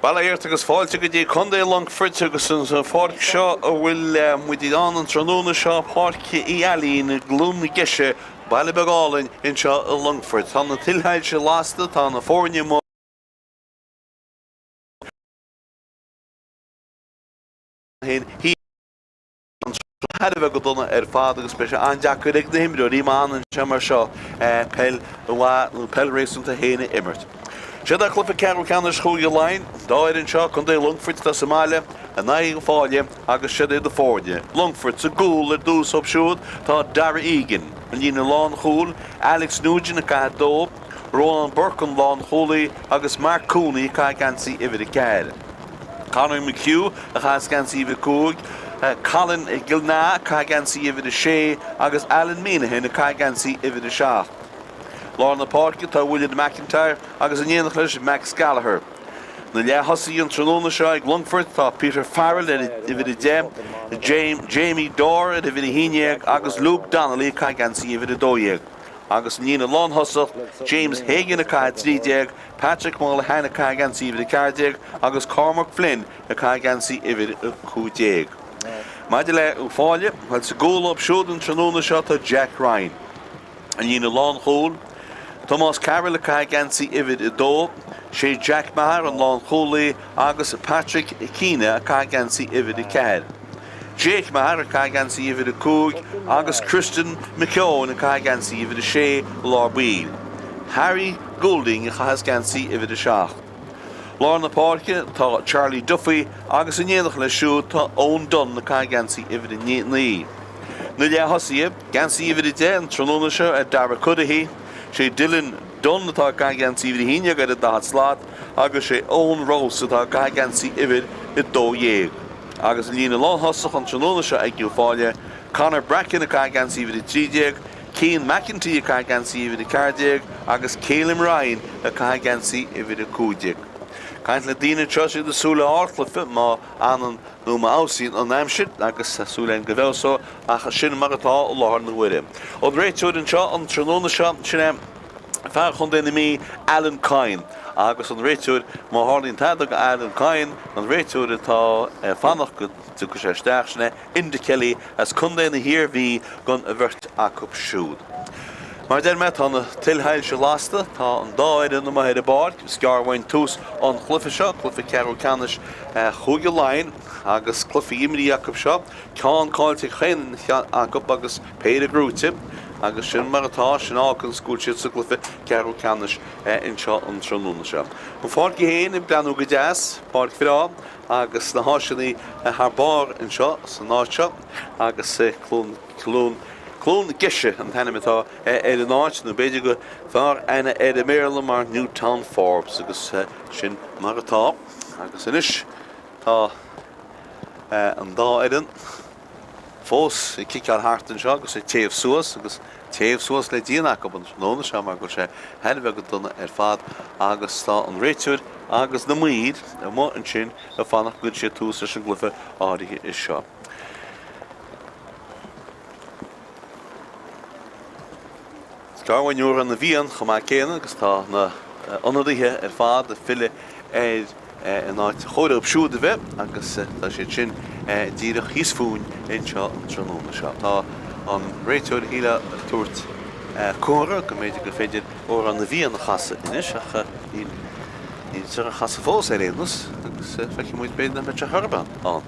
Bailíart agus fáilte go dtí chundé Longfort agus an Páirc seo a bhfuil muid an tróna seo Páirc í Ailín glún Geise baile beálainn in seo a Longfort. Tá na tilthaid se lásta tá na fórne mó hí had bheith go donna fád agus pe an deacu ag na himreú í man an se mar seo Peile rééisúnta héine immert. Siad a chlufa Craobh ceanna schuúige Laighean, dáir an seo chun dé Longfort tá Somália a naí go fáile agus siad é do fórne. Longfort sa gúil dús op siúd tá Dara Egan, an dhéana lán chúl, Alex Nugent a caith dó, Roland Burke an lán chúlaí agus Mark Cooney caith gansaí ifir a ceir. Conor McHugh a chas gansaí ifir cúig, Colin Gilna caith gansaí ifir a sé agus Alan Meanahan a caith gansaí ifir a seach. Lorna Páirc tá William McIntyre agus an dhéanach leis Max Gallagher. Na le hosaí an tróna seo ag Longfort tá Peter Farrell ifir a Jamie Dorr ifir a híineag agus Luke Donnelly caith gansaí ifir a dóiag. Agus an dhéana lán hosach James Hagan a caith trídeag, Patrick Mullihan a caith gansaí ifir a cardeag agus Cormac Flynn a caith gansaí ifir a cúdeag. Maidir le ó fáile, bhfuil sa gúil op siúd an tróna seo tá Jack Ryan. An dhéana lán chúl, Thomas Carroll a caith gansaí ifir a dó, sé Jack Maher an lán chúlaí agus Patrick Keane a caith gansaí ifir a ceir. Jake Maher a caith gansaí ifir a cúig agus Christian McKeown a caith gansaí ifir a sé lár bíl. Harry Goulding a chas gansaí ifir a seach. Lorna Páirc tá Charlie Duffy agus an dhéanach le siúd tá Owen Dunn a caith gansaí ifir a ní. Na le hosaí gansaí ifir a dé an tróna seo a Dara Cudahy, sé Dylan Dunn atá caith gansaí ifir a híineag ar a dahad slát agus sé Owen Rose atá caith gansaí ifir a dóiag. Agus an dhéana lán hosach an tróna seo ag fáile, Conor Bracken a caith gansaí ifir a trídeag, Cian McEntee a caith gansaí ifir a cardeag agus Caelim Ryan a caith gansaí ifir a cúdeag. Caint le dtíine troisiú de súla áirtlafa má anan nó má ásaíonn an aimsid agus súla an go bhfeá a sin mar atá ó láthar na bhuire. Ó réitúir an seo an tróna seo sin fear chun déana mí Alan Coyne agus an réitúir má hálíonn taide go Alan Coyne an réitúir atá fannach go tu go sé steach sinna in de Kelly as chun déana hir bhí gon a bhirt acu siúd. Mar dermed tá na tilthaid se lásta tá an dáir na maithe a bád, scearmhain tús an chlufa seo, chlufa Craobh ceannis chuige Laighean agus chlufa imrí acu seo, ceann cáilte chéan acu agus Peile grúte agus sin mar atá sin ácan scúiltead sa chlufa Craobh ceannis in seo an tróna seo. An Páirc héin i breanú go deas, Páirc Fhirá agus na háisinaí th bar in seo san náid seo agus Cluain Geise an tanimitá an áit nó beidir go fear aine a méle mar Newtown Forbes agus sin mar atá agus inis tá an dá éan fós i ciceáil háart an seo agus é taobh suas agus taobh suas le díanaach an nóna se mar go sé heirbheith go donna fad agus tá an réitúir agus na muid a má an sin a fannach go sé tús an glufa áirithe is seo. Scarhainúr an na bhíon chumá céanna agus tá na ionadaithe fad a fille an áit chóir op siúd a bheith agus tá sé sin díreach híosfúin in seo an tróna seo. Tá an réitúir híle túirt córa go méidir go féidir ó an na bhíon chasa inis ach ní ar a chasa fós réannas agus feici muid béad na meid thurban an.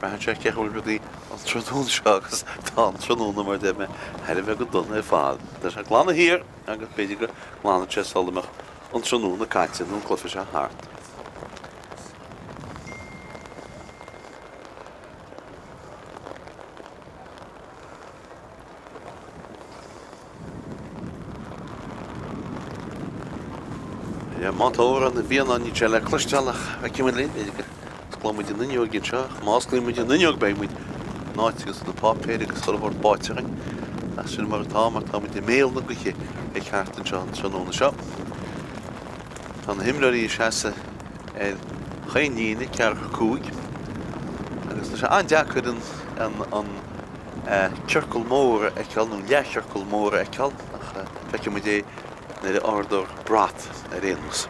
Breithe sé cehúil brodí an tróna seo agus tá an tróna mar de me heirbheith go donna fád. Tá sé glána hir agus béidir go glána sé soldaach an tróna caiite nó chlufa sé háart. Mátóir an na bhíon an ní le cluisteach a cimid linn béidir go glomid in nniuog gin seo, másclímid in nniuog beimid náitigus na pápéir agus thorbhór báiteing a sin mar atá mar táid i méal na gluiche ag cheart an seo an tróna seo. Tá na himreirí seasa chaoíine cear cúig agus tá sé andeachchuid an circle móra eiceal nó leithcircle móra eiceal ach feice mu é na ardor brat a réanús.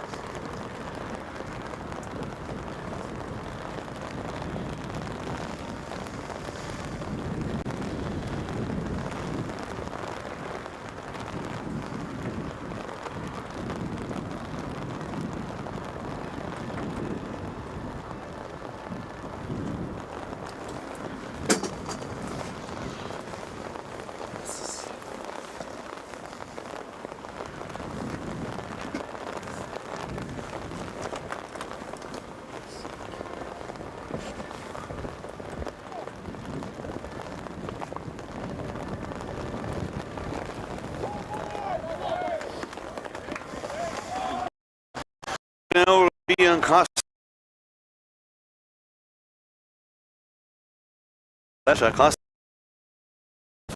Cás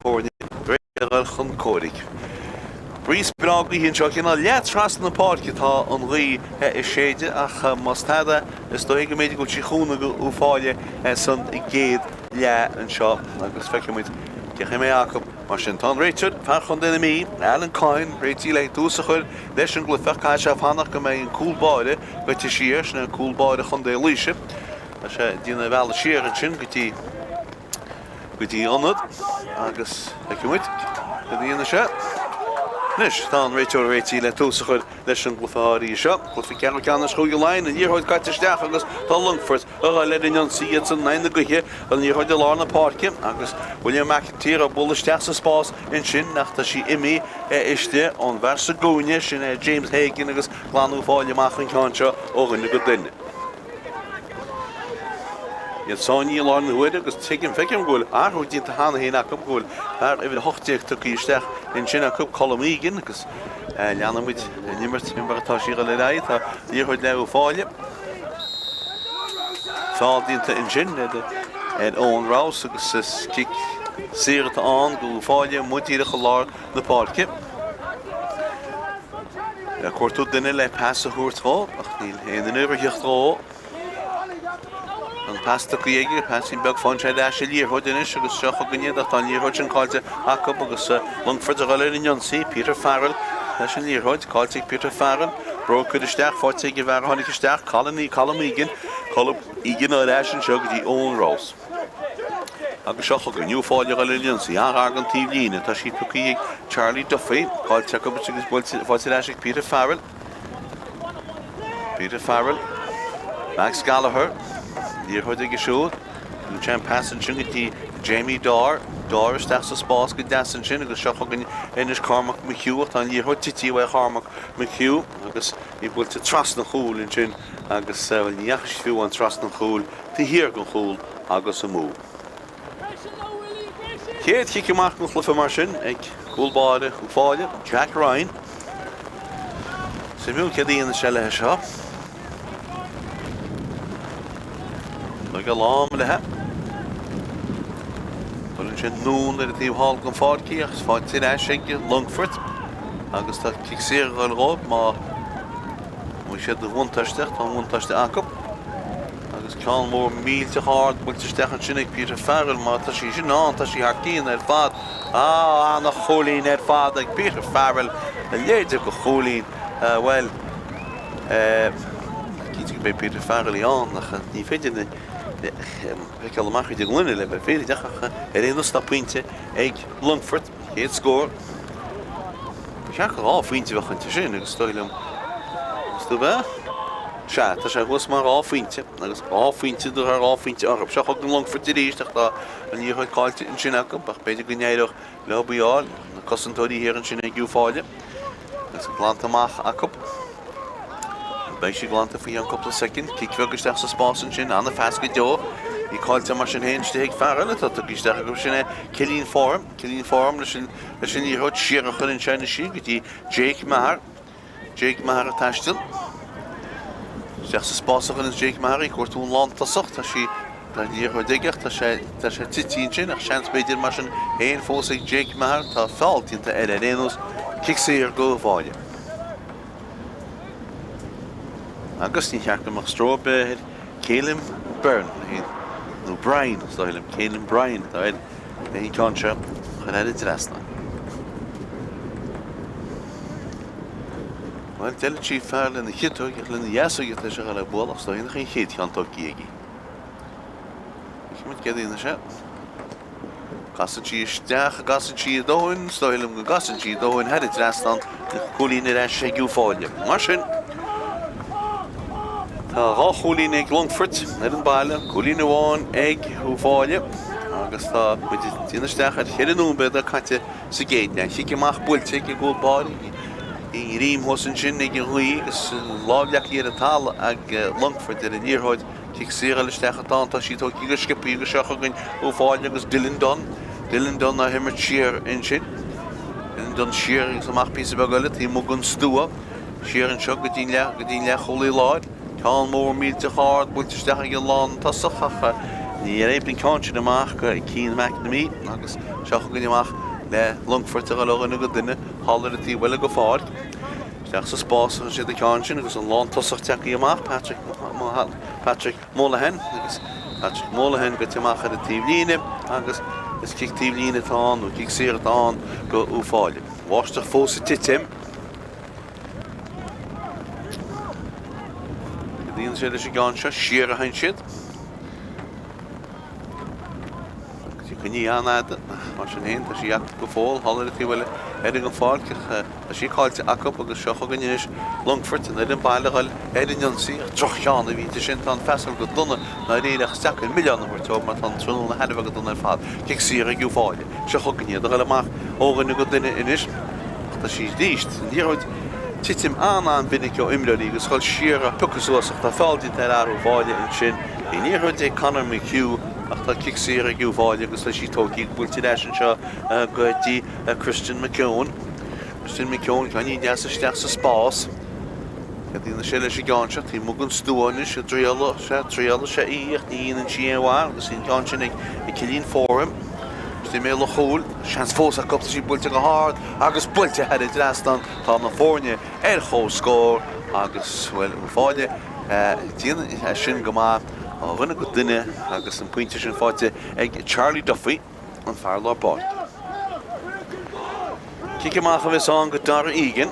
fórne réal chun córaigh. Brís brágaí hín seo cinál leat tras na páirc tá an rí is séide ach mas tada is dó go méidir go tí chúna go Fáile san I géad le an seo agus feicimuid ceach mé acu mar sin tá Richard fechon duna mí Ailín Cáin réití le dúsa chuir leis an glufa se fannach go mé an cúlbáide go tí siar na cúlbáide chun dé Cluiche a sé dína bhela siar an sin go dtí anad agus feicimuid go dtíana se. Nis, tá réiteoir réití le túsa chuir leis an glufaáí seo, glufa ceann ceannas chuúige Láin an díorthid caitisteach agus tá Longfort a le an siad san 9 goithe an díorthid de lá na páirce agus bhfuil meachtíar a bullaisteach sa spás in sin nach tá sí imí iste an bhar sa gúine sin James Hagan agus glanú Fáile amach an ceann seo óganna go duine. Iad sáinní lá na huide agus tuigim feicim gúil arthú dínta hána héna acu gúil ar a bhíh hochtíocht tuí isteach in sin acu colmígin agus leanamid nimmert imbartá sí le raid a díorthid le Fáile. Fáil dínta in sin ón rás agus is cic siirta an go Fáile mutíirecha lár na páirce. Cuirtú duine le pasa thuairtá ach níl héana uirtheocht an pasta cuiige passin beg fan sé sé líorthid inis agus seo chugannéad a tá líorthid an cáilte acu agus Longfort a gáile in Jonsaí Peter Farrell leis an líorthid cáilte Peter Farrell bro chud isteach fáte go bhar tháinig isteach colmígin colm ígin á leis an seo go dtí ón rás. Agus seo chugan nniu Fáile gáile in Jonsaí an tíomh líine tá sí cuiig Charlie Duffy cáilte acu agus fáte leis Peter Farrell. Peter Farrell, Max Gallagher Díorthid ag siúd, an tean pasan sin gotí Jamie Dar isteach sa spás go deasan sin agus seo chugan inis Cormac McHugh an díorthid tití bh Cormac McHugh agus í bhfuilte tras na chúil in sin agus bhfuil níach fiú an tras na chúil tíhir go chúil agus a mú. Chéad chiic amach go chlufa mar sin ag cúlbáide chu Fáile Jack Ryan. Sa mú cedíana se le seo. Go lám lethe. Bhfuil sin nún ar a tíomh hall go fáircí agus fáilte éisiige Longfort agus tá cic siar gáil ráib má mu sé do bhuntáisteach tá bhuntáiste acu agus ceann mór mílte háard builteisteach an sin ag Peter Farrell má tá sí sin ná tá sí harcíín ar fad anna cholín ar fad ag Peter Farrell a léidir go cholín well cíte go Peter Farrell í an nach ní féidir Peile amach de glunne le féidir dechacha réanústa puinte ag Longfort héad scór. Seach áfuinte bhachanta sin agus stoilm sto bheith? Se tá sé bhs mar áfuinte agus áfuinte do áfuinte arab seach an Longfort ríisteach tá an díorthid cáilte in sin acu ach beidir go néireach le bíáil na cosantóirí hir an sin ag Fáile agus glanta amach acu. Beis sé glanta faoi an couple second, cic isteach sa spásan sin anna fes go deo í cáilte mar sin héin steigh Farrell tá isteach go sinna Cilín form leis sin díorthid siarachar in sena sí go dtí Jake Maher a taistil. Steach sa spásachan is Jake Maher í cuairtún lántasach tá sí díorthid digeach tá sé titín sin ach seans beidir mar sin héin fós ag Jake Maher tá fáiltínta ar réanús cic siar go Fáile. Agus ní cheach amach stróbe Célim Byrne nó Brian stáilm Célim Brian tá hí ceann seo chun éidir trasna. Well deile tí fearr le na chiúig le na dheasúige leis a le bólach tá hína chéad chéad cheantá géigi. Mit geína se. Gasantí isteach gasantí dóin stáilm go gasantí dóin heidir trasna na cholín ar sé Fáile. Mar sin Tá cholín ag Longfort ar an baile, cholín amháin ag Fáile agus tá tíanaisteach ar cheanú bed a caite sa géitne. Chiic amach builte ag gúlbáil í rím hosan sin ag an Uíbh agus lábhleach ar an tal ag Longfort ar an díorthid cic siar leisteach atá tá sí tó go scipaí go seach agan Fáile agus Dylan Dunn a himmert siar in sin. Dylan Dunn siar agus amach pí sa begaile tí mo gun stúa siar an seo go dtín le cholí láid. Tá mór mílte háard builteisteach ag lán tasachacha Ní éimpin cáintin amach go cín meach na mí agus seach go amach le Longfort a legan go duine hallar a tí bhfuile go fáil. Steach sa spás an siad a cáintin agus an lán tosach teach amach Patrick Mollahan agus Patrick Mollahan go teach a tíomhlíine agus is cic tíomhlíine tán ó cic siar tán go uáile. Bháisteach fós a titim. Díon sé leis a gáinse siar a hain siad. Ní anad mar sin hen tá sí go fáil hallar tí bhfuile an fáilce a sí cáilte acu agus seocha gan inis Longfort in an bailagail Ailín troch seán a bhí sin tá fesal go duna na réileach steach milliún mar tá mar tan trúil na headh go duna fád cic siar a gú fáile seocha gan iad a amach ógan go duine inis tá sí díist níróid titim an vinnig jo imlelí agus gáil siar a puchasúach tá fáiltí tar arú fáile in sin I níróid é Conor McHugh ach tá cic siar a gú fáile agus leis sí tógaí bhfuiltí leis an seo go dtí Christian McKeown. Christian McKeown gan í deas isteach sa spás. Dtína sé leis I gáinse tí mugann stúine sé tríala sé íocht íon an tíháil agus í gáin sin I cilín fórum. Tí mé le chúil seans fós a copta sí builte go háard agus builte head I drastan tá na fórne chó scór agus bhfuil fáile tíana sin go má rinne go duine agus an pointe sin fáte ag Charlie Duffy an fear lá Páirc. Cic amach a bheits an go dar ígin.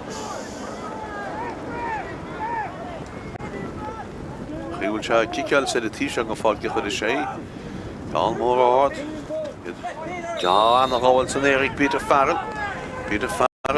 Chúil se cicáil sé a tíise go fáilte chud sé. Tá mór áard. Ja, nog al zijn Erik Peter Farrell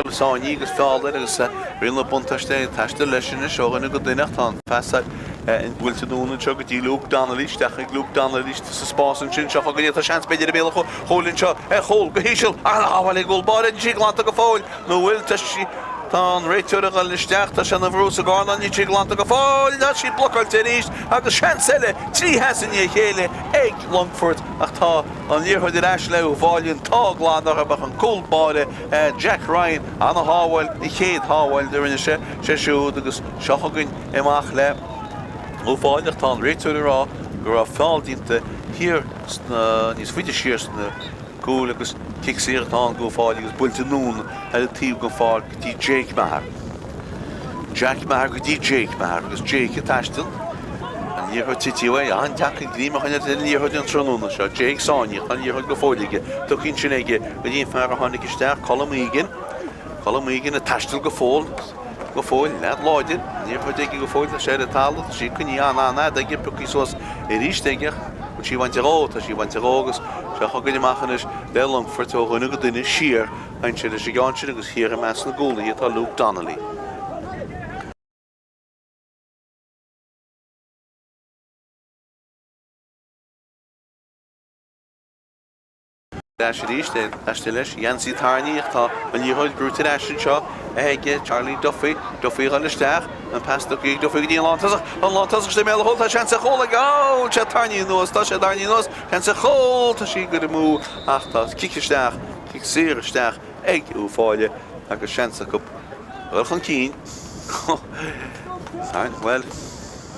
sáin agus fáil agus rinne buntaiste teiste leis sin seo in go duinecht an fesa in bhfuilte dúna seo go dtí Luke Donnelly steach ag Luke Donnelly sa spásan sin seo go dtí seans beidir béle chólinn seo chól go híisiil áhfuil ag gúlbáid an tíglanta go fáil nó bhfuil sí tá réiteúra gáil isteach tá se na bhrús a gána ní tíglanta go fáil na sí blocail te ríist agus seans eile trí hesan í chéile ag Longfort ach tá an líorthaid eis le bháilíonn tá glánach a bach an cúlbáide Jack Ryan anna hábhail I chéad hábhail de rinne sé siúd agus seochagann amach le ó fáileach tá réiteúra rá go raibh fáildínta hir níos fuide siar sna gúil agus cic siar tá go fáil agus builte nún a tíomh go fáil go dtí Jake Maher. Jack Maher go dtí Jake Maher agus Jake a taistil an líorthaid titíha an teach an gríomach an líorthaid an trónúna seo Jake sáineach an líorthaid go fáilige tucinn sin aige go dtíon fear a tháinig isteach Colm Egan a taistil go fáil leat láidir líorthaid aige go fáil a sé a talad sí chuní an aige pucí suas I ríist aigeach sí bhainte rá tá sí bhainte rágus se chugann amachchanis le Longfort ó rinne go duine siar ein sé leis gáin sin agus hir a meas na gúlaí atá Luke Donnelly. Leis ríist eiste leis Yancy Tarníoch tá an líorthaid brúta leis sin seo ige Charlie Duffy gáil isteach an pasta go Duffy dí an lántasach sé méile holta sean sa chola gá se tarníí nuas tá sé darníí nuas sean sa chol tá sí go mú ach tá ciisteach cic siar isteach ag ú fáile agus sean sa cup chun cín well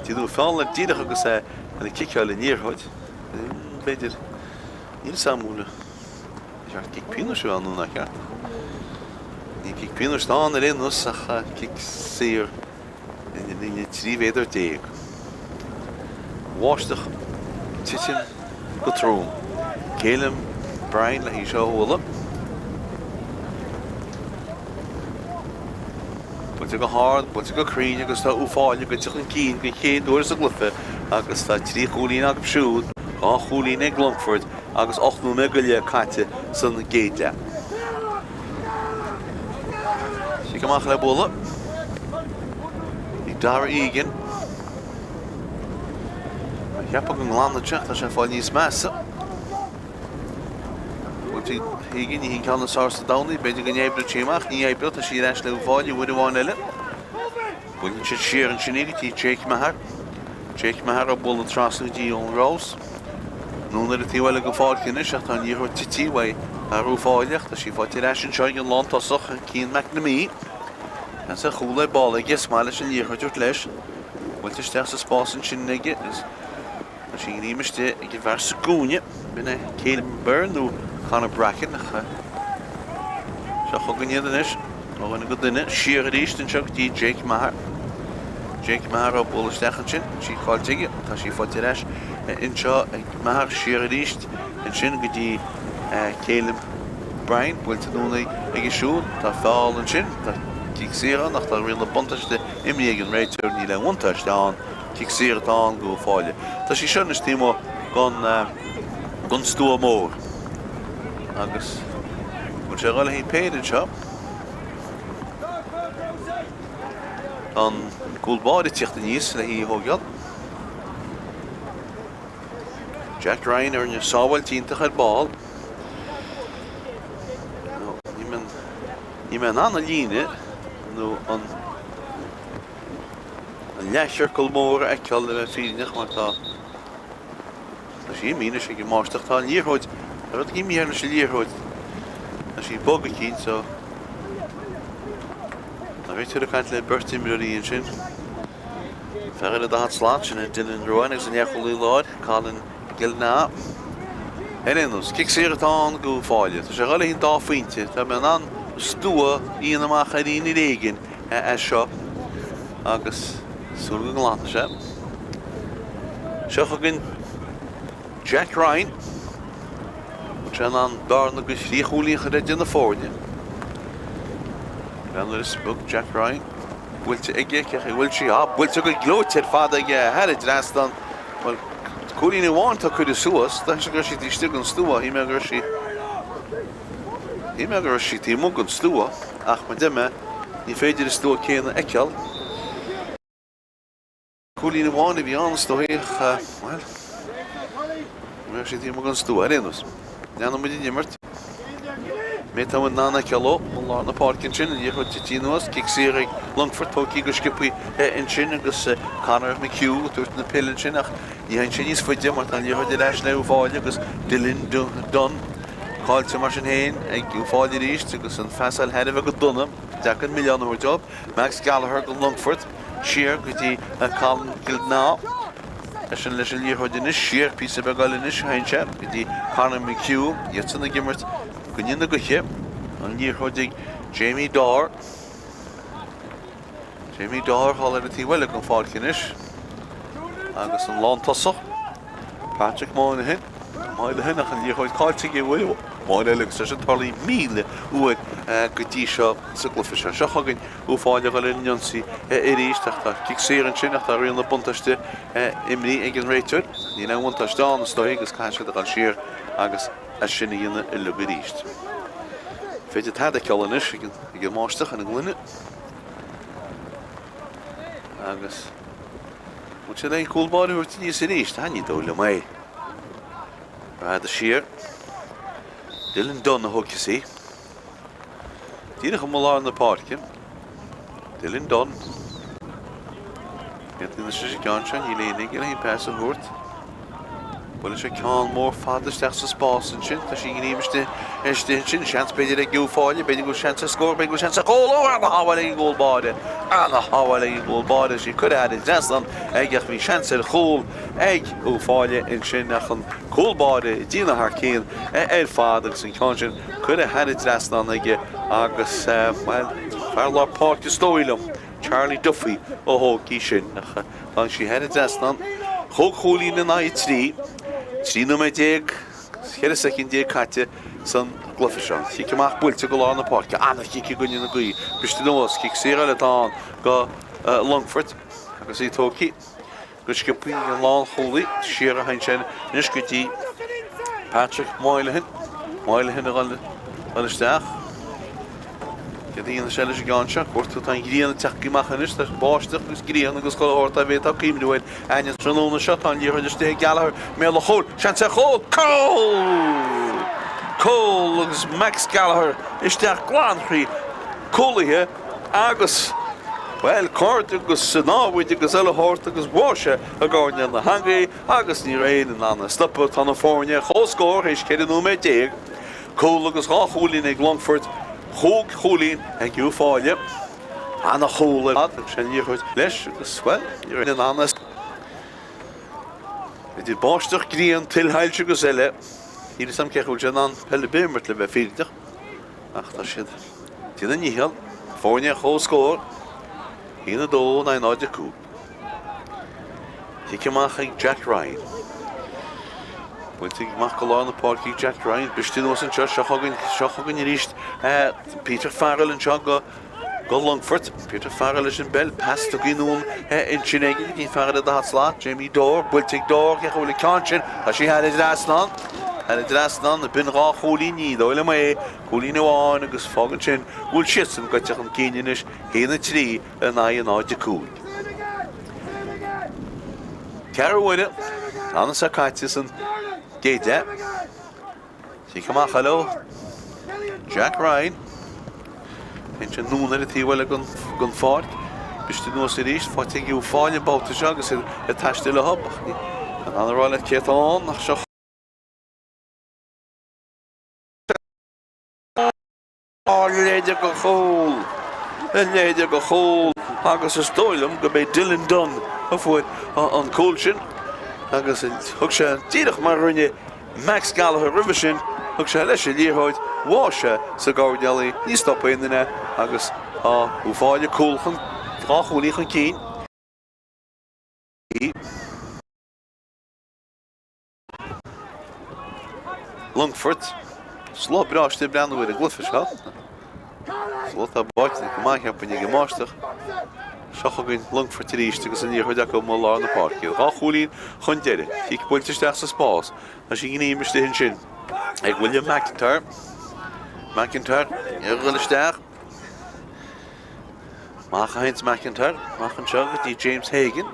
tíú fáil le díadach agus an cicáil in níorthaid beidir níl samúla cic pínaisiú an núna ceart. Ní cic pínaisiú stáin ar inús ach cic siar in trí féidir déag. Bháisteach titim go trúm. Céilem Brian le hí seo hóla. Builte go háard, builte go críne agus tá uáile go tuch an cín go chéadúir sa glufa agus tá trí chúlín agam siúd á chúlín ag Longfort agus 8 me go le caite san géide. Sí go amach le bula. I dar ígin. Cheappa go glána teach tá sé fáil níos measa. Búltí ígin í hín ceanna sásta dánaí, beidir go néibre tíach, ní ébre tá sí leis le bháil bhuidir bháin eile. Búlinn sé siar an sin tí Jake Maher. Jake Maher a bula trasna dí ón Rose. Núna a tíhile go fáil cinne seach tá níorthaid titíha a rú fáileach tá sí fáilte leis an seo an lántasach cín meach na mí. An sa chúla bála ige smáile sin níorthaid leis. Bhfuilte isteach sa spásan sin ige Als je niet meer steekt, ik heb een seconde binnen Caleb Byrne, nu kan een bracken. Zo goed niet is. Nog een goed ding. Sheer is dan ook die Jake Maher. Jake Maher op alle stegentje. Zie gaat zeggen, als je voor de rest in zo Maher sheer is en zin die Caleb Byrne wil te doen ik zo dat val en zin dat kijk zeer aan dat weer de bonteste in mijn return niet een one touchdown. Kijk zeer het aan go vallen. Dat is schon een team gaan stoer more. Agus moet je al heen Peile job. Dan cool body Ceannais dat hier hoog had. Jack Ryan er je zou wel 10 tegen bal. Niemand aan de linie. Nu een lesje kolmoren ik zal er vier maar dat. Als je minus ik maakt toch dan hier hoort. Dat ik meer als je hier hoort. Als je bogen kind zo. Dan weet je dat kan het burst in de in zin. Verder dat slaatje en Dylan Rowan is een heel goed lord. Kan een gilna. En dan kijk zeer het aan go vallen. Dus er alleen daar vriendje. Dat men aan stoer in de maag in de regen. En zo. Agus zullen we laten zijn. Zo gaan Jack Ryan. En dan daar nog eens 4 goeie gered in de voordeel. Dan is ook Jack Ryan. Wil je wil je ook gloed het vader je had het rest dan. Wel goeie niet want dat kunnen zoals. Dan is er die stukken stoer. Hij mag er die moet gaan stoer. Ach met hem die verder de stoer kennen ekkel. Goeie niet want die anders toch hier wel. Maar zit hier moet gaan stoer herinners. Ja, dan moet je niet meer. Met hem na kilo, laat naar Páirc in Chin en je gaat het zien kijk zeer Longfort ook skip in Chin dus Connor McHugh door de Peile in Chin je in Chin is voor je maar dan je gaat de rest nou vallen dus Dylan Dunn kalt ze maar zijn heen en je valt die eerst dus een Fáilí hadden we gedaan dat een miljoen euro job Max Gallagher Longfort Sheer die kan Gildna als je lezen hier gaat in Sheer piece bij Ailín heenje die Connor McHugh je zijn de gimmert kun je nog goed en hier gaat ik Jamie Dore had het hier wel een foutje is agus een landtasser Patrick Moynihan en hier gaat Cartier wel Moynihan is het al mile hoe Geise cyclofisher zo gaan hoe vaar je alleen Jansi is dat kijk zeer en chin dat er in de pontaste Emily en Rachel die nou want staan sto ik is kan je dat al sheer agus als je niet in de lucht weet je het had ik al een is ik master en ik win het agus moet je dan cool body wordt niet serieus dan niet dolle mij maar de sheer Dylan Dunn hoekje zie die nog maar aan de Páirc Dylan Dunn het in de seizoen je lening en hij passen hoort wel eens kan more vader sterkste spaas en shit als je niet meer de chance bij de goal vallen bij de goal chance score bij de goal chance goal en de hawale goal body en de hawale goal body je could have het just dan eigenlijk een chance de goal goal vallen in chin naar een goal body die naar haar keel en vader zijn kansen could have het just dan ik agus wel Fáilí Páirc stoilum Charlie Duffy Geise dan she had het just dan hoog goal in de night 3 nummer 10 Here second day Katja son Cluiche. Je kan maar bulten go aan de Páirc. Ah, dat je kun je nog goed. Bist du nog kijk zeer aan het aan. Go Longfort. Ik zie het ook. Dus ik heb een lang goeie. Sheer Heinchen. Niskuti. Patrick Moynihan er al staan. Die in de cellen gaan kort tot aan hier in het zakje maken is dat baastig dus hier en dus kan hoort dat weet ook iemand doen en je zo'n een shot aan hier dus de Gallagher met de goal chance goal Cole is Max Gallagher is daar klaar Cole hier agus wel kort dus nou weet je gezelle hoort dus wasje gaan in de hangie agus niet rijden aan de stapper van de voorne goal score is geen nummer 10 Cole is goal in Longfort Hoog goelie en je vallen aan de goal had ik zijn hier goed les dus wel hier in een anders Het is borstig grien til heiltje gezelle. Hier is hem kechultje dan Peile Bimmert bij 40. Ach, dat shit. Het is niet heel. Voor je goal score. Hier de doel naar nooit de koe. Hier mag ik Jack Ryan. Want ik mag Cluain Páirc Jack Ryan. Bestil was een church. Schachogin richt. Peter Farrell en Chag go Longfort. Peter Farrell is een bel. Past ook in doen. In Chinegi die Farrell de hatslaat. Jamie Door. Bultig Door. Kijk hoe ik kantje. Als je had het rasland. En het rasland. De bin raak Holy niet. Doe maar. Holy nu aan. Ik is volgend. Wil schitsen. Kan je gaan kijken is. Heen 3 en na je nooit de koe. Craobh winnen. Anders gaat het een Geise. Zie je maar, hallo. Jack Ryan. En je noemt het hier wel een Fátharta. Dus de noos is wat ik je Fhailí bouwt te zeggen. Het has de loop. En dan rol het Ceadaoin. Oh, lelijke goal. Een lelijke goal. Agus is doilem. Bij Dylan Dunn. Of wat aan Cluiche. Agus ook ze tierig maar runje Max Gallagher Riverson ook ze lesje leerhout wasje zo gauw jelly niet stoppen in de net agus hoe vaar je cool gaan vraag hoe liggen kien Longfort slap braast de branden weer de Cluiche gehad slot dat bord ik maak heb in je gemaster Schach ook in Longfort de eerste dus hier hoort ik ook maar aan de park. Ga goed gewoon deden. Ik wil het sterkste spaas. Als je niet meer staan in. Ik wil je McIntyre. Je wil sterk. Mag Heinz McIntyre. Mag een chunk die James Hagen.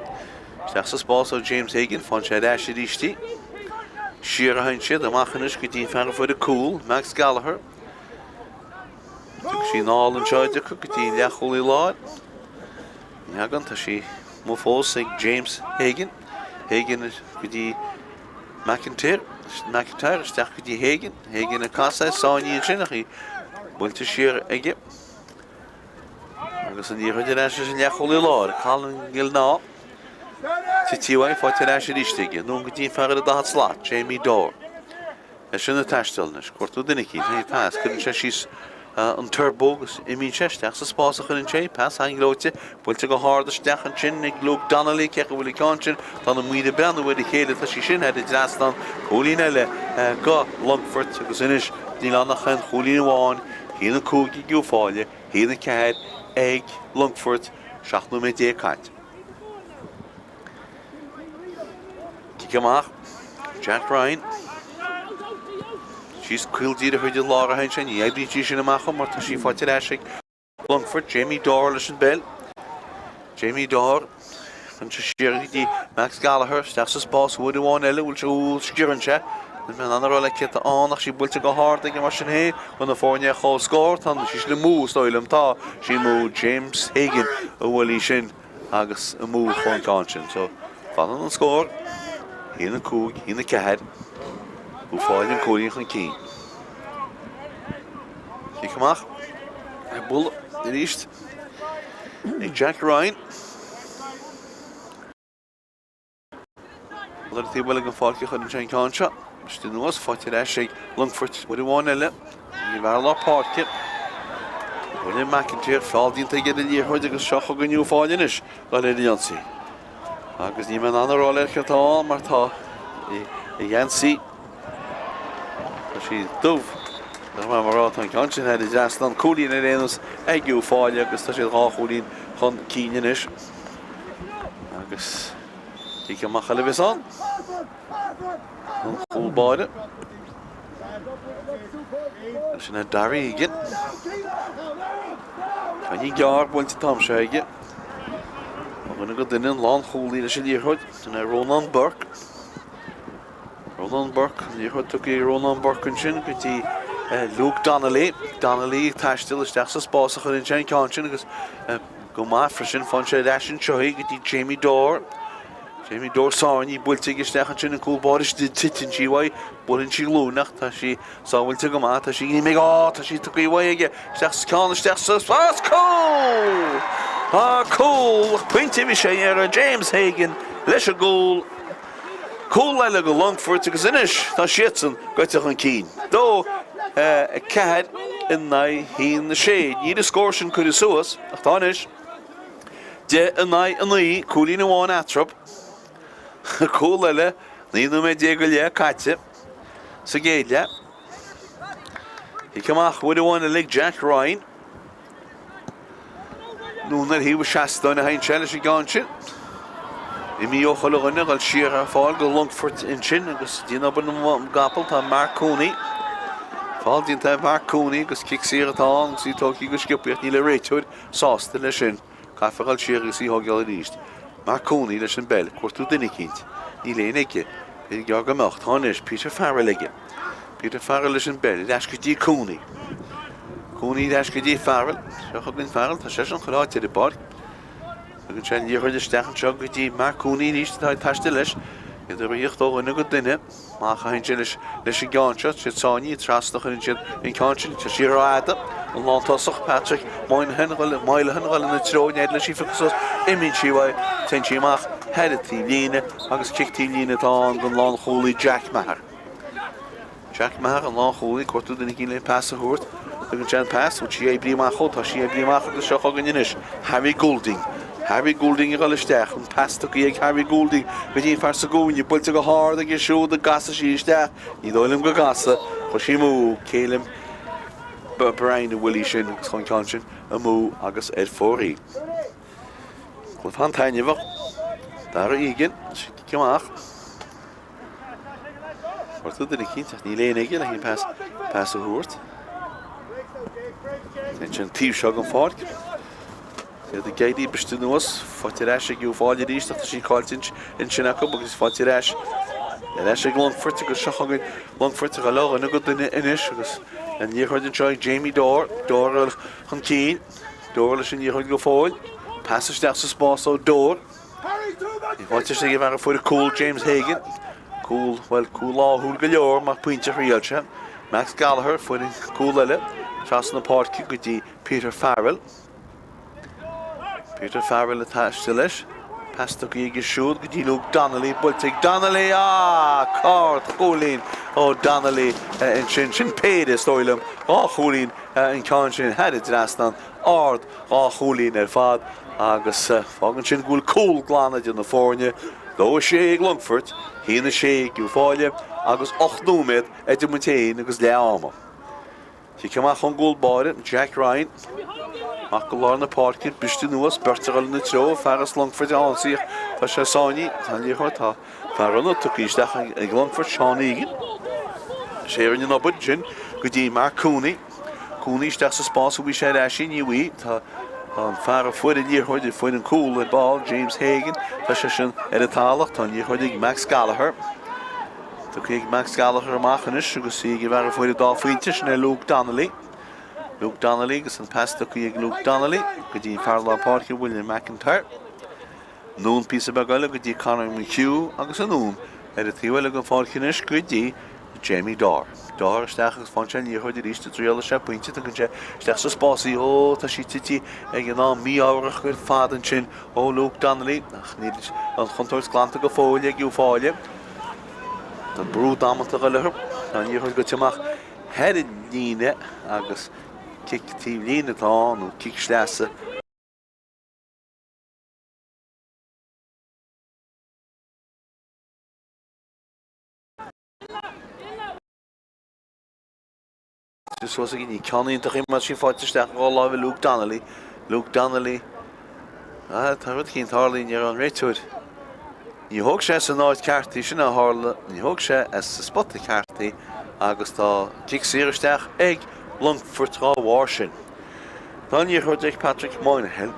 Sterkste spaas van James Hagen van Ceannais die sti. Ciarán Heinz de mag een schiet die ver voor de cool Max Gallagher. Ik zie al een chunk die ja goeie laat. Ja, dan is hij moet volgens James Hagen. Hagen is die McIntyre is sterk die Hagen. Hagen en Kassa zou niet zijn. Hij wil te scheren egen. Als een hier de rest is een ja goede laar. Ik haal een gil na. Zit hier wel voor de rest is steken. Nu moet hij verder dat slaat. Jamie Door. Het is een taarstelnis. Kort hoe denk ik. Hij pas. Kunnen ze een turbo in mijn chest. Dat is pas een beetje pas aan grootje. Wil je harde sterk en chin. Ik loop dan alleen kijken wil ik kantje. Dan moet je de branden waar de hele dat je chin had. Het is dan Colinelle. Ga Longfort. Gezien is die landen gaan Colin Hier een koekje die Fhailí. Hier een kat. Egg Longfort. Schach nu met die kat. Kijk maar. Jack Ryan. She's killed die de Laura Heinchen. Jij die is in de maken, maar she fought it actually. Longfort, Jamie Door, listen bell. Jamie Door. En ze die Max Gallagher, sterkste spaas, hoe de one elle, wil ze scheren ze. En met een andere rol ik het aan, als je wilt go hard, ik was heen, want de volgende goal scoort, dan is de moe, stoel hem ta. She moved James Hagen, wil hij zijn, agus een moe van kantje. Zo, van een score. Hier een koek, hier een kat. Hoe vaar je een koeien gaan kijken? Kijk maar. Hij boel de eerst. Jack Ryan. Dat hij wel een valkje gaat in zijn kantje. Dus de noos vat je daar shake Longfort met de one elle. Die waren op Páirc. William McIntyre valt in tegen de hier heute geschach ook een nieuw vallen is. Dat is die Jansi. Agus niet met een andere rol gaat aan, maar ta. Jansi. She doof. Dat maar maar aan kantje had de jas dan Colin en eens ek jou Fhailí dus dat je graag Colin gaan kijken is. Dus ik kan maar gaan aan. Cool borden. Als je naar Darry gaat. Kan je jaar want je tam zeggen. Maar dan gaat in een land Colin als je hier hoort. En Ronan Burke. Ronan Burke, hier hoort ook Ronan Burke in zijn, met die Luke Donnelly, taarstil is sterkste spaas in zijn kantje. Dus go maar versen van Ceadaoin en Choy, die Jamie Door. Jamie Door zou niet bultig is sterk en cool bodies dit zitten GY, bullen Chiloonach, dat je zou willen go maar, dat je niet meer gaat, dat je te kun je sterkste spaas cool. Cool. Punt in James Hagen, lesje goal. Cool leile go Longfort agus inis tá siatsan goiteach an cín. Dó cead in nai hín na sé. Ní a scór sin chuir suas ach tá inis. De in nai an naí cúlí na bháin atrop. Cool leile ní nó mé dé go le caite sa géile. He cymach wedi wan a lig Jack Ryan. Núna hí was seastoin a hain sele sé gan sin. I mi o cholo gunne gal siar a fáil go Longfort in sin agus dína ban gapel tá Mark Cooney. Fáil dín tá Mark Cooney agus kick siar atá agus í tóki go skipir ní le réitúd sásta le sin. Caifa gal siar agus í hogeal a ríist. Mark Cooney le sin bell, cuartú dinnig cínt. Ní le neige. Byd geag am ocht, hon is Peter Farrell lige. Peter Farrell is in bed, das go dí Cooney. Cooney das go dí Farrell. Seach agin Farrell, tá sé an choláte de bar. Agin sé ní chuir de stechan seach go dí Mark Cooney níos tá taiste leis. Iad ar íocht ó ina go duine. Má chain sin leis i gáinseat, sé táí trasnach in sin in cáinsin, sé sí ráda. An lá tosach Patrick, máile hengal na tróin ead leis ífachas imín síhai, ten síach headtí líne agus kicktí líne tá an gon lá choúlaí Jack Maher. Jack Maher an lá choúlaí cuatú den cín le pass a húirt, agin sean pass, út sí é bríach chótá sí é bríach agus seach agin inis. Harry Goulding. Harry Goulding I gal isteach, an pass tuí ag Harry Goulding, go dtíon far sa gúin, builte go hard ag siú de gasa sí isteach, ní dóilim go gasa, chu sí mú célim Brian a Willie sin agus chun can sin a mú agus fórí. Chluh an tainehah, dar a igen, cymach. Wartú dyn i cínt, ní léon igen a hín pass a húirt. Ten sin tíb seag an fád. Iad a gaidí bestú nuas, fátir eis ag yw fáil ríist, ach sí cáilt in sin acu, agus fátir eis. Eis ag Longfort agus seach agin Longfort ag a log an agad duine inis, agus an níorchuid an seoig Jamie Dór an cín, Dór leis an níorchuid go fáil, pass isteach sa spás ó Dór. I fátir sé bhar a fuir cool James Hagan, cool láthúil go leor, mar puinte rialse. Max Gallagher fuir cool eile, tras na Páirc go dtí Peter Farrell. Peter Farrell a táiste leis. Pasta go ige siúd go dtí Luke Donnelly, builteigh Donnelly, card, chólín ó Donnelly in sin péide stoilm, chólín in cáin sin head drastan, ard chólín fad, agus fágan sin gúil cool glánaid in na fórne, dó sé ag Longfort, hína sé ag fáile, agus 8 núméid idir mutéin agus leáma. Tí cymach an gúil báire, Jack Ryan, ach go láir na Páirc bistú nuas, bertegal na tro, feras Longfort ansíoch, tá sé sáinní, tá líochá tá feranna tucíisteach ag Longfort seán igen. Sé rinne na bud sin, go dtí Mark Cooney. Cooney isteach sa spás bhí sé eisi ní Uíbh, tá an fear a fuid a líorchuid fuid an cool le ball, James Hagan, tá sé sin ar a tálacht, tá líorchuid ag Max Gallagher. Tá ag Max Gallagher amachchanis, agus sí ag bhar a fuid a dá faointe sin Luke Donnelly. Luke Donnelly, agus an pasta go ag Luke Donnelly, go dtí Farrell Páirc William McIntyre. Nún písa begaile go dtí Conor McHugh agus an nún ar a tíhfuil go fáilcinis go dtí Jamie Dór. Dór isteach agus fáin sé níorchuid a ríiste tríala sé pointe a gon sé isteach sa spásaí tá sí tití ag an ná mí áireach chuir fadan sin ó Luke Donnelly, ach ní an chuntóirs glánta go fáile ag fáile. Tá brú dámanta go lethir, tá níorchuid go teamach head líne agus kick tíb líne tá nó kick sléasa. Dus was ik niet kan niet toch iemand zien fouten staan rollen we Luke Donnelly. Luke Donnelly. Het wordt geen Harley hier aan Richard. Je hoog zes een nooit kaart is een Harley. Je hoog zes is de spot de kaart die Augusta Jig zeer sterk ik Longfort Washington. Dan hier hoort ik Patrick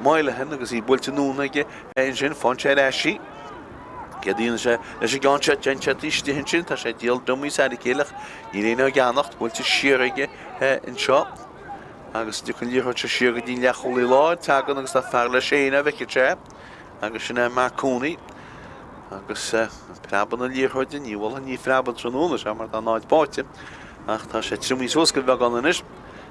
Moyle hen dus hij bolt nu nege en zijn van Chelsea. Gedien ze gaan chat is die hin tá sé deel dummy sa de keleg Ilena ganacht wil sirige in shop agus du kan hier se sirige die lechol lá tag agus dat farle séna veke agus sin Mark Cooney agus praban a líorhoide ní bhil ní freban tróna sem mar an náid báte ach tá sé trúmí sóscail bheith gan inis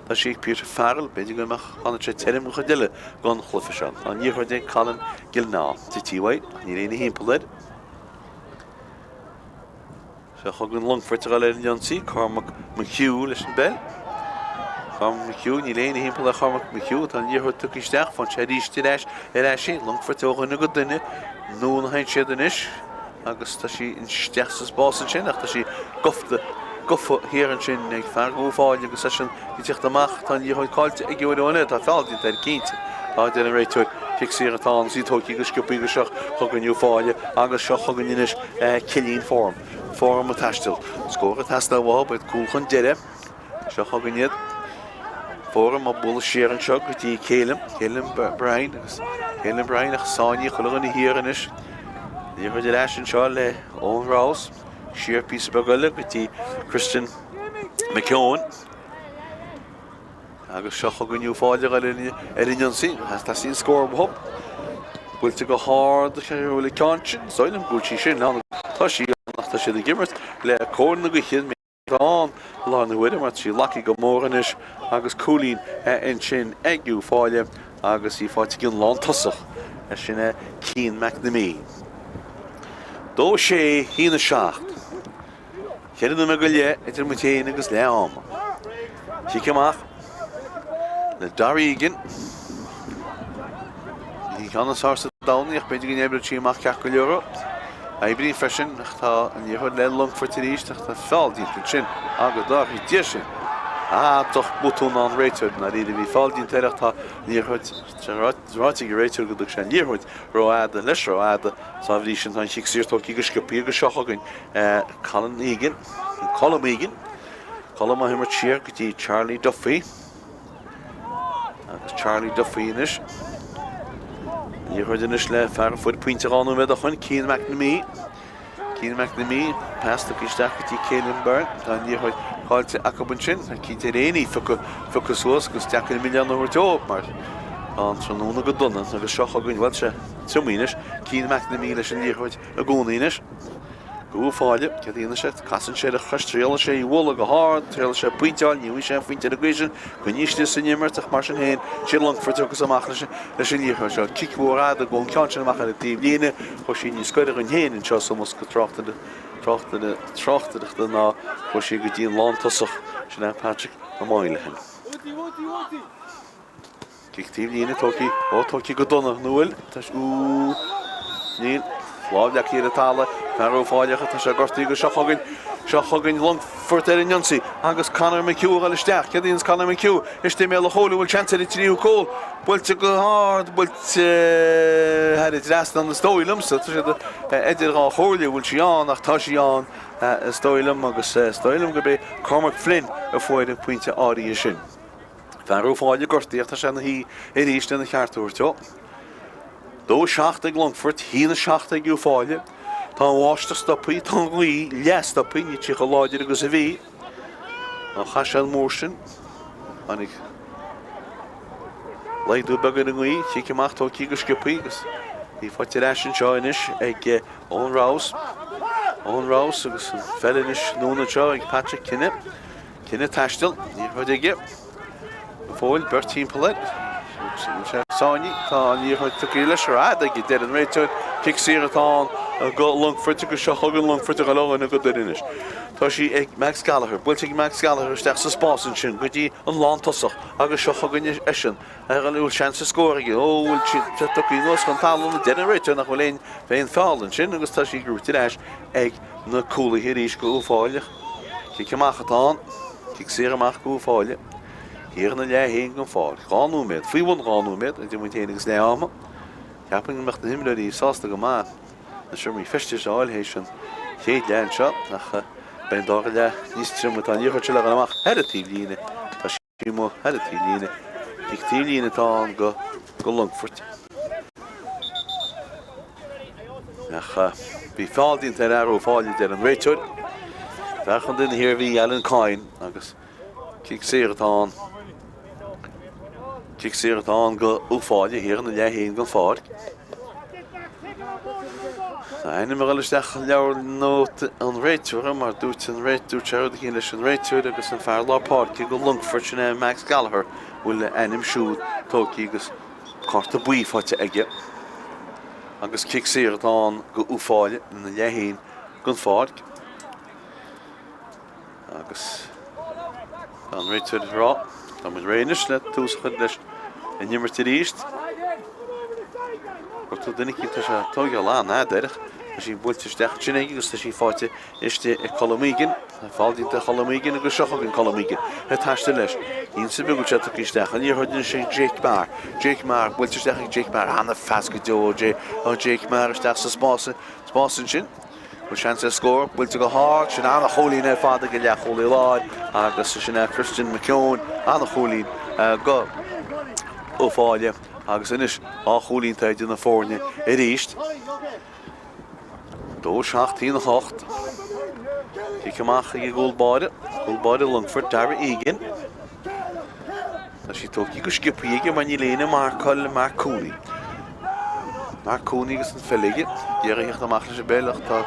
tá sé Peter Farrell beidir goach an sé teim chu diile gan chlufa se an níorhoide Colin Gilná títíhaid ní réna hímpelid. Chug an Longfort a le Jonsi, Cormac McHugh leis an bell. Cormac McHugh, ní léana himple a Cormac McHugh, tá níor tuc isteach fan sé ríiste leis sin, Longfort ógan na go duine, nó na hain siad inis, agus tá sí in steach sa básan sin, ach tá sí goffa hir an sin ag fear go fáil agus sin í teach amach tá níor cáilte ag gúiróna tá fáiltín tar cínte. Tá déna réitúir fixíar atá sí tóí go sciúpaí go seach chugan nniu fáile agus seo chugan inis cilín form a taistil. Scór a taistil bhá beid cúlchan deire, seo chugan iad. Form a bula séar an seo go dtí Célim Brian ach sáine chulagan i hir inis. Ní chuid leis an seo le Owen Rouse, siar pís bagile go dtí Christian McKeown. Agus seo chugan nniu fáile ar in Jonsi, tá sín scór bhop. Bhfuilte go háard bhfuil ceantin, soilm gúiltí sin tá sí nach tá siad a gimmert le cóna go chéad Dán lá na bhuiide mar sí laci go móranis agus cúlín in sin agú fáile agus í fáte gin lán tosach sin Cian McNamee. Dó sé hína seacht. Cheann me go le idir mu téine agus le áma. Sí ceamach le darígin. Ní gan sásta dánaí ach beidir gin ebre tíach ceach go leora. Aibrí freisin tá an níor le Longfort ríist ach tá fáildín sin agad dá í tí sin. Toch butún an réiteir na ríidir bhí fáildín teireach tá níorhuiid ráití go réiteir go sé níorhuiid roiáda leis roiáda sa bhrí sin an siíirtóí go sciúpaí go seochagann Colm Egan. Colm a himar tíar go dtí Charlie Duffy. Agus Charlie Duffy inis. Níorhuiid inis le fear fud puinte anú med a chuin Cian McNamee. Cian McNamee pasta isteach go dtí Célim Byrne. Tá níorhuiid háilte acabann sin, a cínte réanaí fucas suas gus 10 milliún uair teop mar an tróna go donna agus seo chugann bhfuil se tiomínis Cian McNamee leis an níorhuiid a gcónaínis. Go fáile, ce dhéana sé, casan sé a chustréala sé i bhla go háard, tréala sé puinteáil, níú sé faointe a gcuisin, go níosne san nimmartach mar sin héin, sé Longfort agus amach leis an níorhuiid seo. Cicmórad a gón ceantin amach ar a tíb líine, chu sí níos scoidir an héin in seo somos go tráchtaire ná chu sí go dtíon lán tosach sin Patrick a máile hen. Cictíb líine tóí go donna nuil, tas níl, Fláideach hir a tála, Craobh fáideacha tá sé gortaí go seo chugann Longfort ar in Jonsi agus Conor McHugh a leisteach. Cedíonn Conor McHugh istí mé le chola bhfuil chance i tríú cóil. Bhfuilte go háard, bhfuilte heidir dreasta an na stóilm, so tá sé idir á chola bhfuil sí an ach tá sí an stóilm agus stóilm go bé Cormac Flynn a fóid an puinte áí sin. Craobh fáide gortaíocht tá sé na hí i ríiste na cheartúir teo. Dó seacht ag Longfort, hína seacht ag giú fáile. Tá bháiste stoppaí, tá ghuí, leastoppaí, ní tí go láidir agus a bhí. Ná chaisiil mór sin. Anig leidú began an ghuí, tí ceamach tóí go sciúpaí agus í fáte leis an seo inis ag Owen Rouse. Owen Rouse agus an fellinis nóna seo ag Patrick Cinne taistil, ní chuid ige. Fóil, Bert timpelet. Sáinní tá níorhuiid tuí leis ráda ag deir an réiteir fixíar atá go Longfort go seo chugann Longfort a leáin go duinis. Tá sí ag Max Gallagher, builte ag Max Gallagher isteach sa spásan sin go dtí an lán tosach agus seo chugann sin ar an bhfuil sean sa scóraige bhfuil tuí nuas chun talún deir an réiteir nach bhfuil éon féin fáiln sin agus tá sí grúta leis ag na cúlaí ríis go fáileach. Cí ceamach atá, fixíar amach go fáile. Hier na Laighean gan fáil. Gánú méid, faoihhain gánú méid, a d muid héanagus le ama. Ceapan mecht na himile í sásta go má. Na siúr mí feiste seáil hééis sin chéad lean seo nach ben dáir le níos trim tá níorchaid le amach headtí líine. Tá sí mó headtí líine. Fictí líine tá go Longfort. Nach bhí fáildín tar arú fáile ar an réiteir. Bheachan duine hir bhí Ailín Cáin agus Cic séireán go úfáile hir na Laighean gan Páirc. Aine mar leisteach leabhar nó an réiteir mar dúirt an réitú teird chéile leis an réiteir agus an fear lá Páirc go Longfort sin Max Gallagher bhfuil le enim siúd tóí agus carta buí fáte aige. Agus cic séireán go úfáile na Laighean gan Páirc. agus an réitir rá Tá mu réinis le túsachad leis in nimmer tí ríist tú duine cí se tóga lá náidirich sí builteisteach sin agus tá sí fáte iste i Colmígin fáildínta Colmígin agus seochagin Colmígin he táiste leis ín sa beú se isteach an í chuidir sé Jake Mar builteisteach Jake Mar anna fesca dó Jake Mar isteach sa spásan sin Well, chance to score. Will to go hard. Sin anna cholín fáda go le cholí láid agus sin Christian McKeown anna cholín go ó fáile agus inis á cholín taid in na fórne i ríist. Dó 18-8. Cíceamach i gólbáide Longfort dar igen. Tá sí tógí go skipíige man í léine mar coll mar cúlí. Mar cúní agus an Fhailí. Dhéireach amach leis béilech tá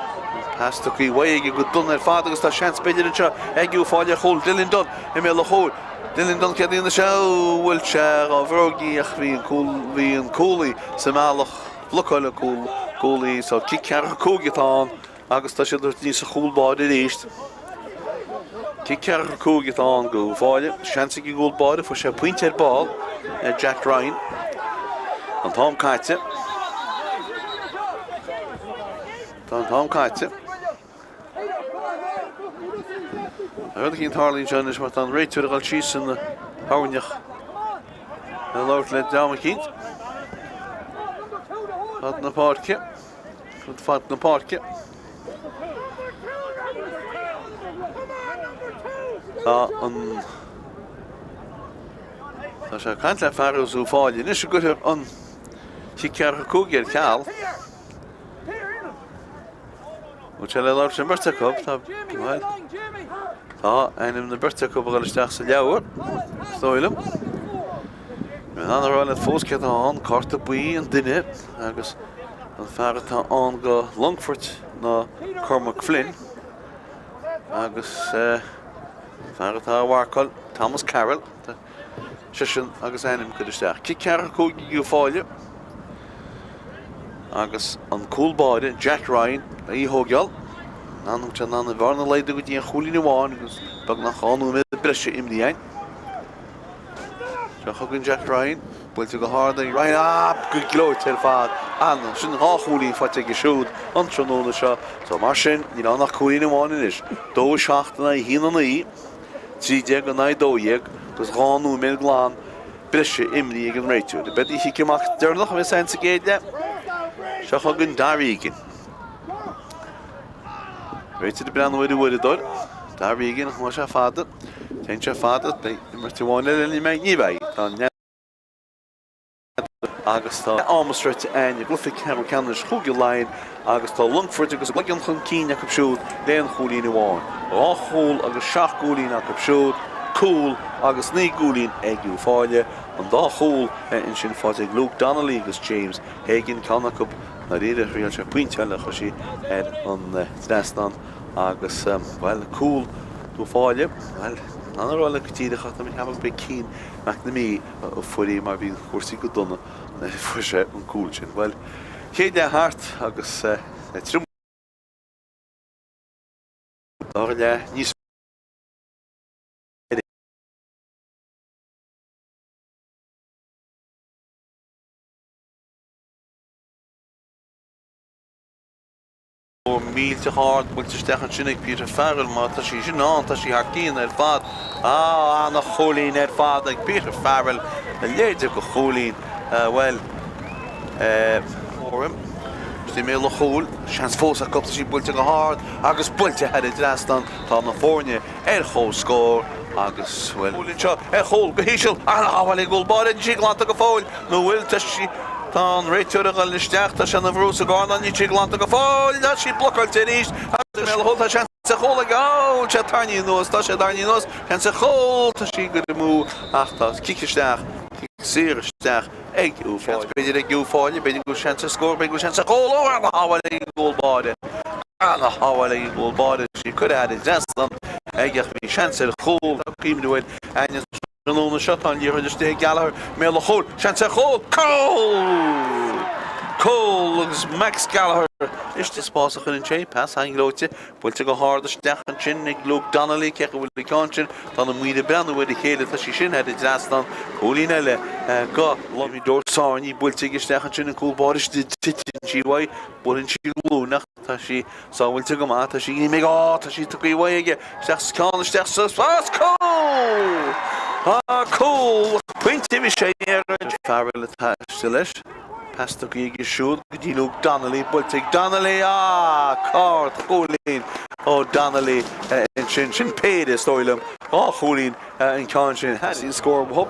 Has to be way you good done father gus tá chance beidir anseo ag fáile chól Dylan Dunn I mé le chól Dylan Dunn cead na seo bhfuil se á bhrógaíach bhí an cúlaí sa máach bloáile cúlaí so cear cúgatán agus tá sé ní sa chúlbáid i ríist cear cúgatán go fáile chance í gúlbáide fu sé puinte ball Jack Ryan an Tom Caite Tom Caite I think Harley John is wat aan réit al cheese in de houneach. En loopt let down kind. Wat na parkje. Wat vat na parkje. An Tá sé cant le fear ó fáile. Is go an si cear cúgéir ceall. Wat se le lá sem birthday cup tá Tá einnim na birthday cup go isteach sa leabhar Stoilm. An anráil fóscead an carta buí an duine agus an feartá an go Longfort na Cormac Flynn agus feartá bhharcail Thomas Carroll sin agus einnim go isteach. Ci cear cúgi go fáile agus an cúlbáide Jack Ryan í hógeal Nanam te na bharna leide go dtí an cholín amháin agus bag nach cháú mé breise imdíhain. Se chugann Jack Ryan, builte go háda Ryan ap go glóid tar fad anna sin há cholín fáte go siúd an tróna seo so mar sin ní an nach cholín amháin is. Dó seachtainna I híanana í, tríide go na dóíag gus gáú mé gláán breise imdí ag an réitiú. De bed í ciach dearnach mé san sa géide, se chugann darígin. Réite de brandhfuid bhfuid dóir, Dar vígin má se fada, ten se fada, mar tíháinile le mé níbeh tá agus tá ámastreite aine glufic ceann ceannis chuúgi Laighean agus tá Longfort agus Laighean chun cíne a siúd léon cholín amháin. Ráchúil agus seach gúlín a siúd, cúil agus ní gúlín agú fáile an dá chúil in sin fáte Luke Donnelly agus James Hagan Connacht na réidir rial se puinteile chu sí an Tráchtaire agus well cool tú fáile well anráile go tíide chatta mé heb be cín meach na mí ó fuirí mar bhí cuasaí go donna na fu sé an cool sin well chéad le hart agus trim le níos mílte hard bhfuil stechan sinnig Peter Farrell má tá sí sin ná tá sí hacíín fad anna cholín fad ag Peter Farrell a léidir go cholín well fórim tí mé le choúil seans fós a copta sí builte go hard agus builte head i Tráchtaire tá na fórne chó scór agus well seo chó go híisiil anna ag gúlbáid sí glánta go fáil nó bhfuil tá sí Tá réiteúra go listeach se na bhrús a gána ní tí glánta go fáil na sí blocail teéis mé holta se chola gá se tarní nos tá sé darní nos chen sa chóta sí go mú achta ciisteach síiristeach ag ú fáil beidir ag ú fáile beidir go se scór be go se chola na háhail ag gúlbáide anna háhail ag gúlbáide sí chu destan agach bhí seansar chóil cíimúid aine Nóna seán díir de galhar mé le chóil sean sa chóil cóil Cole agus Max Gallagher is de spás chun sé pass anglóte builte go háda stechan sin ag glúg Donnelly cecha bhfuil licán sin tá na muide beanna bhfuil chéile tá sí sin head deastan cholín eile go lomí dúirsáin í builte ag stechan sin an cúlbáris titin síhhaid builin sí glúnach tá sí sáhfuilte go má tá sí mé tá sí tu gohhaige steach scána steach sa spás Cole! Cole pointe bhí sé ar fearil le taiste leis. Pasta gig siúd go dtí Luke Donnelly builteigh Donnelly card cholín ó Donnelly in sin Peile stoilm cholín in ceann sin hasín scór hop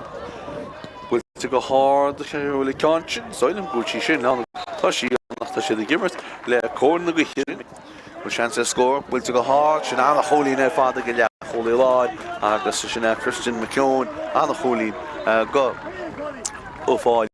builte go háda bhfuil ceann sin stoilm gúiltí sin tá sí tá siad gimmert le cór na gchéin bhfuil sean sa scór builte go hád sin anna cholín fada go leach cholí láid agus sin Christian McKeown anna cholín go ó fáil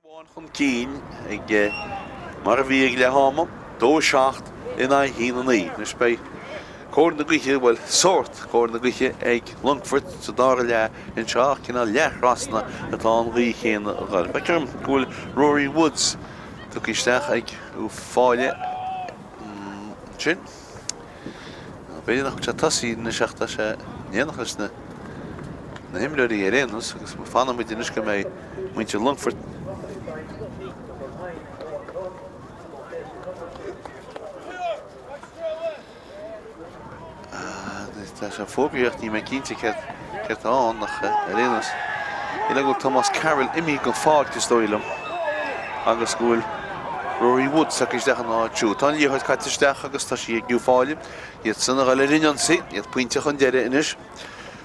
Chun cín ag mar a bhí ag le háma, dó seacht in a hína naí. Nus bei cór na Cluiche, well, Spórt cór na Cluiche ag Longfort sa dára le in seach cinna leathrasna atá an rí chéna a gáil. Becirm gúil Rory Woods tu isteach ag Fáile sin. Beidir nach se tasí na seachta se néanachas na himleirí ar éanas, agus fanna muid in isce mé muinte Longfort. Tá sé fógraíocht ní mé cínte ceart an nach arénas. Ile go Thomas Carroll imi go fád go stóilm agus gúil Rory Woods ac isteach an áitiú. Tá líochaid caitisteach agus tá sí ag gúfáile. Iad sanna gaile rinnean sí, iad puinte chun deire inis.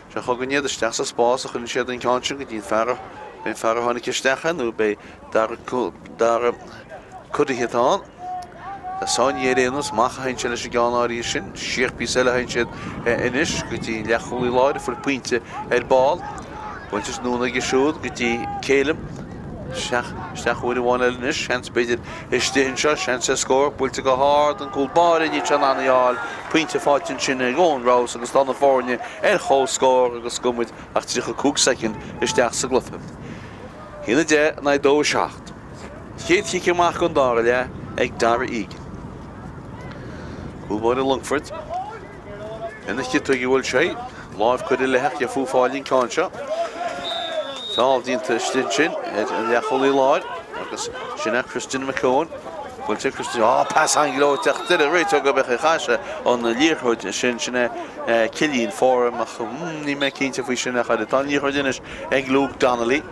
Se chugan iad isteach sa spás a chun siad an cáintin go dtíon fearra. Ben fearra hána isteach nó be dar cudithe an. Tá sáin éréanas macha hain se leis gánáí sin, siirpí se le hain siad inis go dtí leachúí láide fu puinte ar báil. Bhaintes núna go siúd go dtí céilim. Steachúir bháin inis, seans beidir istíonn seo, seans a scór, búilte go háard an cúil báir ní tean anaáil, puinte fáitin sin ar gón rás agus tána fórne ar chó scór agus gomid ach trícha cúg second isteach sa glufa. Hína de na dó seacht. Chéad hiice amach gon dára le ag dara ígin. Cúlbáir in Longfort. Ina chitu ag bhfuil sé, láimh chuir leheach a fúfáilín cáinse. Táil dínta istíonn sin, an leacholaí láir, agus sinna Christian McCone. Bhfuilte Christian, pas anglo teachtar a réit go becha chaise an líorthúid sin sinna cilíonn fóram ach ní mé cínte faoi sinna chaide. Tá líorthúid inis ag Luke Donnelly.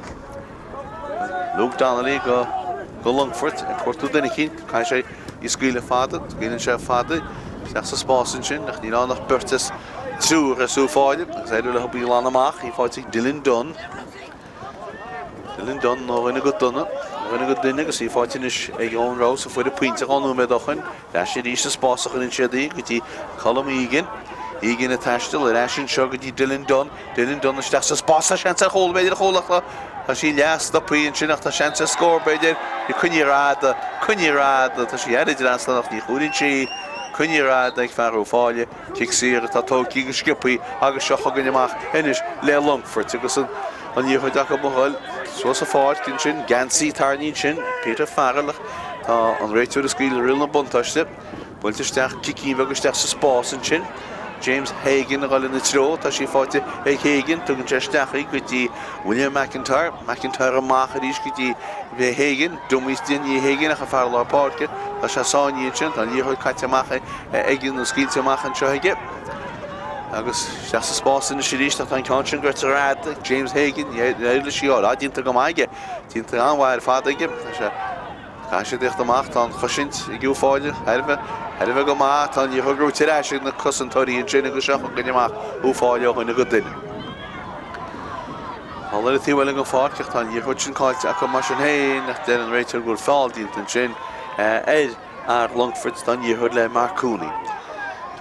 Luke Donnelly go Longfort, cuairtú duna cín, cai sé I scuile fada, gailann sé fada, seach sa spásan sin, nach ní annach burtas trúr a súfáile, agus éidir le hobí lán amach, I fáilte Dylan Dunn. Dylan Dunn nó rinne go duna, rinne go duine, agus I fáitinis ag ón rás a fuir a puinte anú me dochan, leis sé rís a spásachan in siadaí, go dtí Colm Egan, Egan a taistil, a reisin seo go dtí Dylan Dunn isteach sa spása seansa chól beidir chólach Tá sí leas do puíonn sin ach tá seansa scór beidir I cunne ráda, tá sí eridir anslánach ní chúrinn sí, cunne ráda ag fearú fáile, cic sír tá tócí go scipaí agus seo chugann amach inis le Longfort agus an díochaid ach go bhil suas a fáid cinn sin, Gansaí tarnín sin, Peter Farrellach, tá an réitúir a scaoil riil na buntáiste, bhfuilte isteach cicín agus isteach sa spásan sin, James Hagan a gáil in na tró, tá sí fáilte ag Hagan, tugann sé isteachí go dtí William McIntyre amach a rís go dtí bheith Hagan, dumís daoine Hagan ach a fearr lá Páirc, tá sé sáiníonn sin, tá líorthúid caite amach ag na scíilte amach an seo aige. Agus isteach sa spásan na sí rís tá an cáintin gur rád James Hagan, éile síáil, á dínta go maige, dínta anmhair fada aige, tá sé dtíocht amach tá an chosint I gúfáile, Herbh go má tá ní thugrú tiráise na cosantóirí sin agus seach an gneamach úfáile chuine go duine. Hálar a tíhfuil go fáceach tá ní chuid sin cáilte a go mar sin héin nach den an réitear gúil fáildínta sin ar Longfort tá ní chuid le Marcúnaí.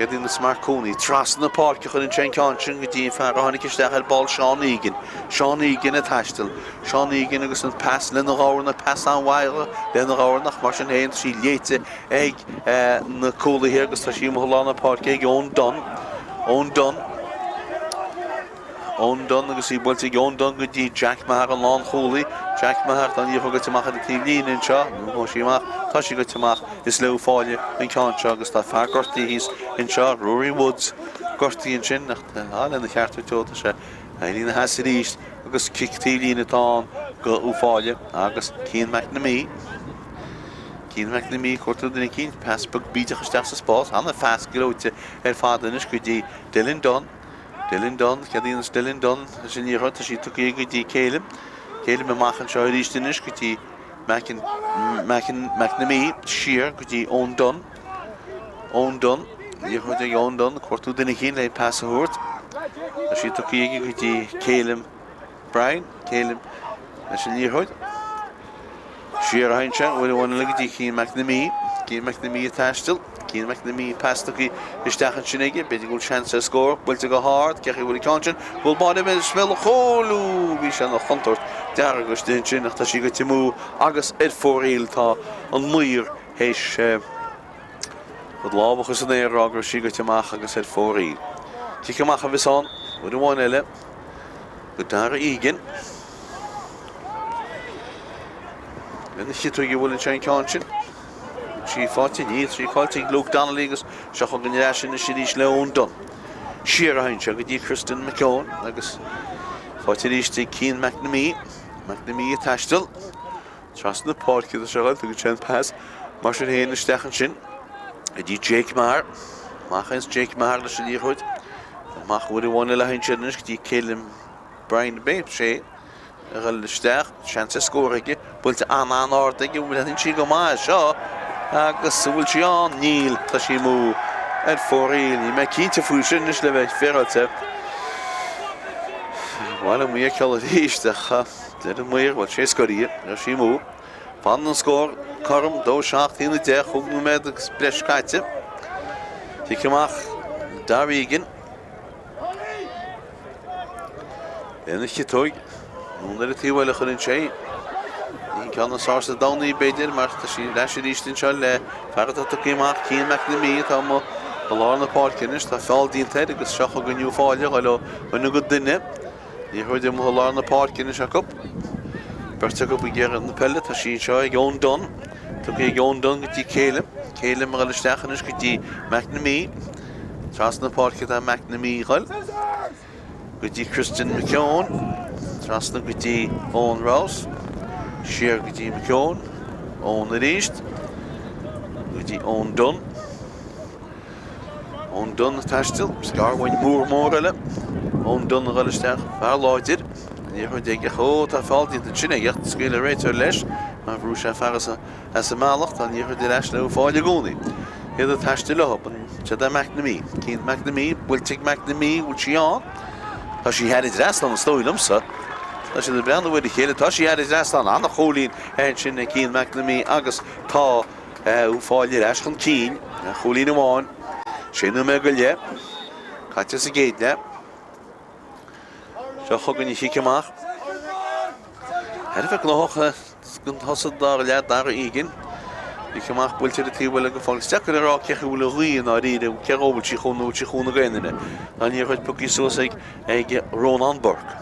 Gedín na Marcúnaí tras na Páirc chun in sin cáintin go dtíon fear a tháinig isteach ar ball Seán Egan a taistil. Seán Egan agus an pass le na gáir na pass an bhaile le na gáir nach mar sin héin sí léite ag na cólaí agus tá sí mthláán na Páirc ag Ón Dunn agus I bhfuilte ag Ón Dunn go dtí Jack Maher an lán chólaí. Jack Maher tá níomh go teach a tílín in seo, nó síach tá sí go teach is leo fáile an cáinse agus tá fear gortaí hís in seo Rory Woods gortaí in sin nach le na cheartú teota sé Ailín na heasa ríist agus cictílín atá go úfáile agus Cian McNamee cuairtú duna cín Passbook bídeach isteach sa spás, anna feas glóite ar fádanis go dtí Dylan Dunn, cadínas Dylan Dunn sin níortha tá sí tucaí go dtí Céilim amach an seo ríistinis go dtí McNamee siar go dtí Ón Dunn, níortha ag Ón Dunn, cuairtú duna cín le pass a thuairt, tá sí tucaí go dtí Céilim Brian, sin níortha. Siar a hainse, bhfuil bhain le go dtí Cian McNamee a taistil, Cian McNamee pastaí isteachchan sin aige, beidir gúil seansa a scór, bhfuilte go háard, ceach bhfuil cáintin, bhfuil báid me smell a chóú, bhí sé nach chuntóirt, deargus den sin nach tá sí go timú agus fóréil tá an muir héis lábhachas an érágur sí go teach agus fóréil. Tí goach a bhisán bud bháin eile go dar igen. Lena chiú go bhfuil an ceán sin. Sí fáte ní trí cáiltí Luke Donnelly agus seach an gnéis sin na sidís león don. Siar a hain se go dtí Christian McCeown agus fáte ríiste Cian McNamee a taistil. Tras na Páirc a seáil go tsin pass mar sin héana stechan sin. A dtí Jake Maher, machins Jake Maher leis dí chuid. Mach bhfuil bháin le hain sin go dtí Célim Brian Babe sé a gal steach seansa scóraige builte an áirdaige bhfuil hin si go má seo agus bhfuil si an níl tá sí mú fóréil ní me cínte fú sin is le bheith féilte. Bhil mu ceall híisteach le an muir bhil sé scorí ar sí mú. Fan an scór chum dó 7-10 chug nó méid agus breiscaite. Tí ceach darígin. Lena chitóig núna a tíhile chun sé. Ní ceanna sásta dánaí beidir mar tá sí leis rístin seo le Fátharta céach Cian McNamee tá má lá na Páircinis tá fáildínta agus seach go nniu fáile gáil go duine. Ní chuidir mo lá na Páircinis a cup. Berta go ggéar na Peile tá sí seo ag ón don. Tá ag ón don go dtí Céile mar le stechanis go dtí McNamee. Tras na Páirci tá McNamee gáil. Go dtí Christian McCeown. Tras na go dtí Owen Rouse. Siar go dtí McCeown. Owen a ríist. Go dtí Owen Dunn. Owen Dunn a taistil. Scar bhain mór eile. Owen Dunn a gáil steach fear láidir. Ní chuid ag a tá fáiltín an sinna ghecht scéile réitear leis mar bhrú sé fearras as a málacht a ní chuid leis le fáile gúnaí. Héad a taistil lehop an se McNamee. Cian McNamee, bhfuil McNamee bhfuil sí an. Tá sí head rest an stóilmsa. Tá sé na breanna bhfuil chéile tá sí head rest an anna cholín hen sin na Cian McNamee agus tá fáile leis chun Cian na cholín amháin. Sin na me go le. Caite sa géad le. Seo chugann ní chiiceach. Head bheith glócha gon thosad dar le dar igen. Chiiceach bhfuilte a tíhfuil go fáil steachar ará cecha bhfuil rion á ríide ceróbal sí chúna gaiine. A ní chuid pucí sósa ag Ronan Burke.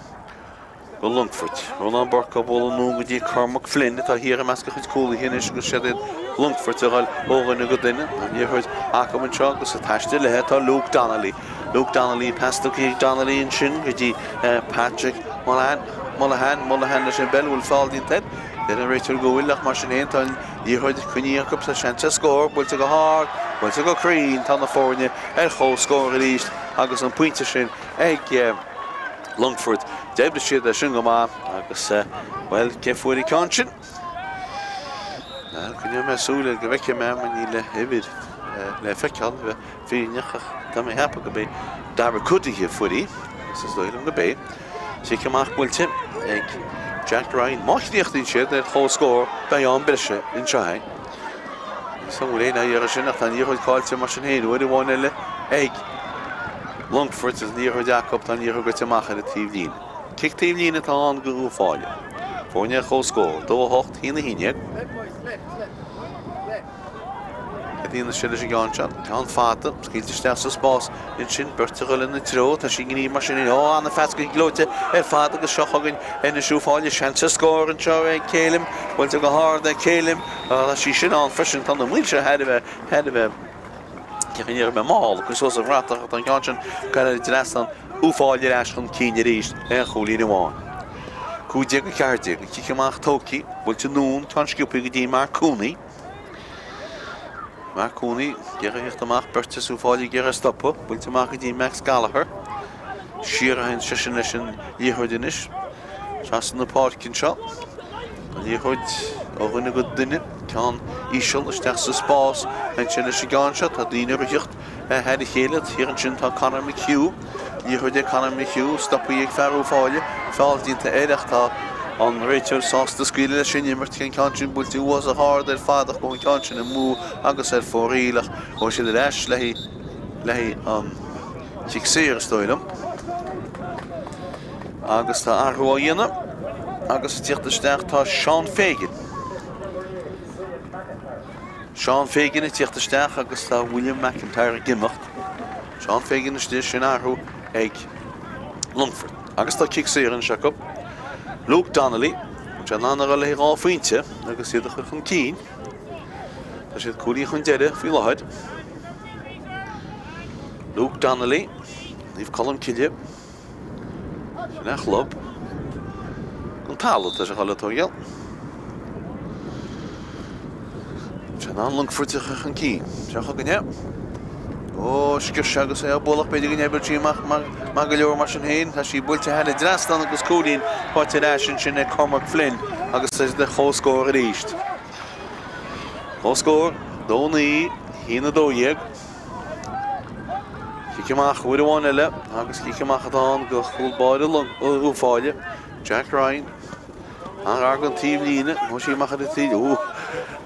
Go Longfort. Ronan Burke go bhil nó go dtí Cormac Flynn tá hir a measca chuid cóla híine go séad Longfort a gáil óganna go duine. A ní chuid acamann seo agus a taiste lethe tá Luke Donnelly. Luke Donnelly pastocí Donnelly in sin go dtí Patrick Mullahan leis an bellhfuil fáildínta. Then a réitear go bhfuileach mar sin héon tá ní chuid chuineíoch sa seanta scór, bhfuilte go hard, bhfuilte go crín tá na fórne chó scór a ríist agus an puinte sin ag Longfort. Deibli siad a sin go má agus bhfuil cefuirí ceann sin. Cunne me súla go bheice me ní le hibid le feiceáil bheith fíneach tá mé hepa go bé dabar cútaí fuirí sa dóilm go bé. Sí ceach bhfuilte ag Jack Ryan máchtíochttaí siad ar chó scór be an brise in sehain. Sa bhfuil éana dhear sin nach tá níorchuid cáilte mar sin héanú bháin eile ag Longfort is níorchuid Jacob tá níorchuid go teach ar a tíomhlín. Cic tíomhlín atá an go fáile. Fórne chó scór, dó 8 hína híine. Dína siile sé gáin sean, Tá fáta, scíilte steach sa spás in sin burta go lena tró, tá sí gní mar sin anna fesca glóite fáta agus seo chugann ina siúfáile seansa scór an seo ag Célim, bhfuilte go háda Célim, tá sí sin an frisin tá na mhuiilse head a bheith ceanníar me máil, agus os a bhratach an gáin sin gan dres an úfáile leis chun cíine ríist an cholín amháin. Cúide go cearde, go ciiceach tócaí, bhfuilte nún tá sciúpa go dtí mar cúnaí. Mar cúnaí, gearra híocht amach berta súfáile gearra stoppa, bhfuilte amach go dtí Max Gallagher. Siar a hain sin leis an líorhuidinis, tras na Páircin seo. A líorhuid ó rinne go duine, ceann íseal isteach sa spás hain sin leis gáin seo, tá daoine ar hiocht head a chéile, hir an sin tá Conor McHugh. Líorhuid Conor McHugh, stoppaí ag fearú fáile, fáildínta éireach tá an réitear sásta scuile le sin immert cén ceann sin bhfuilte uas a hard ar fadach go ceann sin mú agus ar fórílach ó siad leis lehí an tic séir stoilm. Agus tá arhuá dhéana agus tíochtaisteach tá Seán Féigin. Seán Féigin is tíochtaisteach agus tá William McIntyre gimmacht. Seán Féigin is tí sin athú ag Longfort. Agus tá Ciaráin seach. Luke Donnelly, John anna le rá faointe agus iad chu chun cín. Tá siad cúlaí chun deire faoi láthid. Luke Donnelly, níomh colm ciile. Sin chlub. An talad tá sé chaile tógeal. John an Longfort chun cín. Seach gine. Ó, sciir segus é bólach beidir gine ebertí mag go leor mar sin héin, tá sí builte hena drastan agus cúlín páte sin sin Cormac Flynn agus is de chóscóir a ríist. Chóscóir, dónaí, hína dóiag. Ciceamach uair amháin eile, agus ciceamach atán go chúlbáide Fáile. Jack Ryan, an argan tíb líne, nó sí machad a tíb.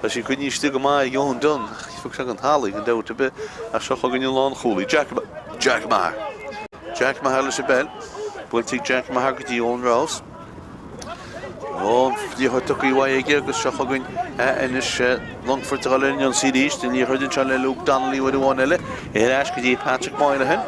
Tá sí cuiníiste go mai Johan Dunn, fug se an tálaigh an dauta be a seo gan lán chúlaí. Jack Maher. Jack Maher leis a bell. Bhfuiltíigh Jack Maher go dtí ón rás. Ó, dí thuirteach í waige agus seo gan inis Longfort a lein an síríist, ní chuidann se le Luke Donnelly uair amháin eile. Eis go dtí Patrick Moynihan.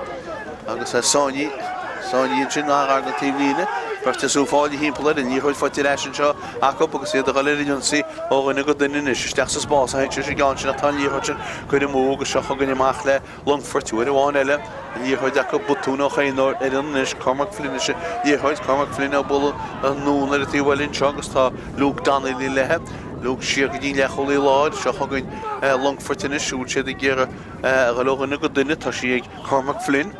Agus Sáinní sin an argan tíb líne. First sú fáilí hímpla in ní chuid fáte leis seo acu agus iad a leiriún sí óganna go duine is teach sa spás a héint sé gan sin atá ní chuid chuid mó agus seo gan amach le Longfort uair amháin eile ní chuid acu butúna chéinir an is Cormac Flynn ní chuid Cormac Flynn a bula an nún ar a tíhhailinn seo agus tá Luke Donnelly lethe. Luke siar go dtí le cholí láid seo gan Longfort in siúd sé ggéire galóganna go duine tá sí ag Cormac Flynn.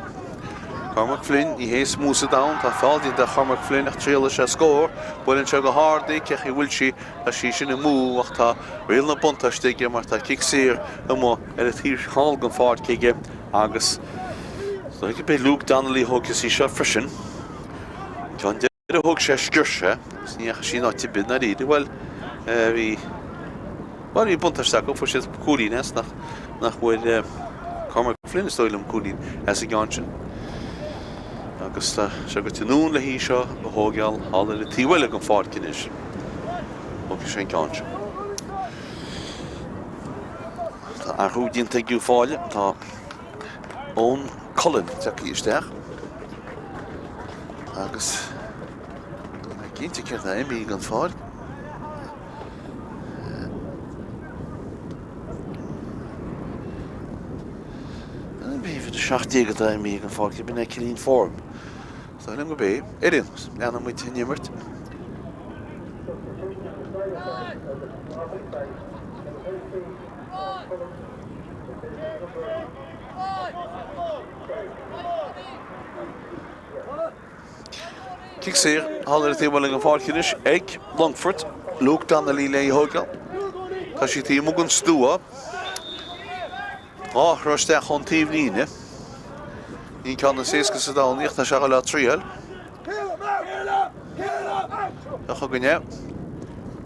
Cormac Flynn, í hééis músa down, tá fáiltí de Cormac Flynn ach tríala sé scór, builinn se go hádaí ceach bhfuil si a sí sin na mú ach tá réal na buntaiste mar tá Ciaráin amó ar a tír hall gan fád cige agus. So go be Luke Donnelly thugus í seo frisin. John de a thug sé sciirse, gus níocha sí náte bid na ríide, bhfuil hí buntaiste go fu sé cúlín nach bhfuil Cormac Flynn stoilm cúlín as a gan sin. Agus se go tinún le hí seo go thógeal hála le tíhfuile an fád cinis. Thug sé cáint. Tá arthúdíonn teagú fáile, tá ón Colin teach isteach. Agus cinnte ceart a imí an fád. Bhí de 16 a imí an fád bin ag cilín form. So I'm going to be Ailín, leanna muid nimmert. Ciaráin hálar a tíbhfuil an fáilcinis ag Longfort, Luke Donnelly le thugáil. Tá sí tí mugan stúa. Áthrasteach chun tíomh líne. Ní ceanna séasca sa dánaíocht tá se go le tríal. Tá gine.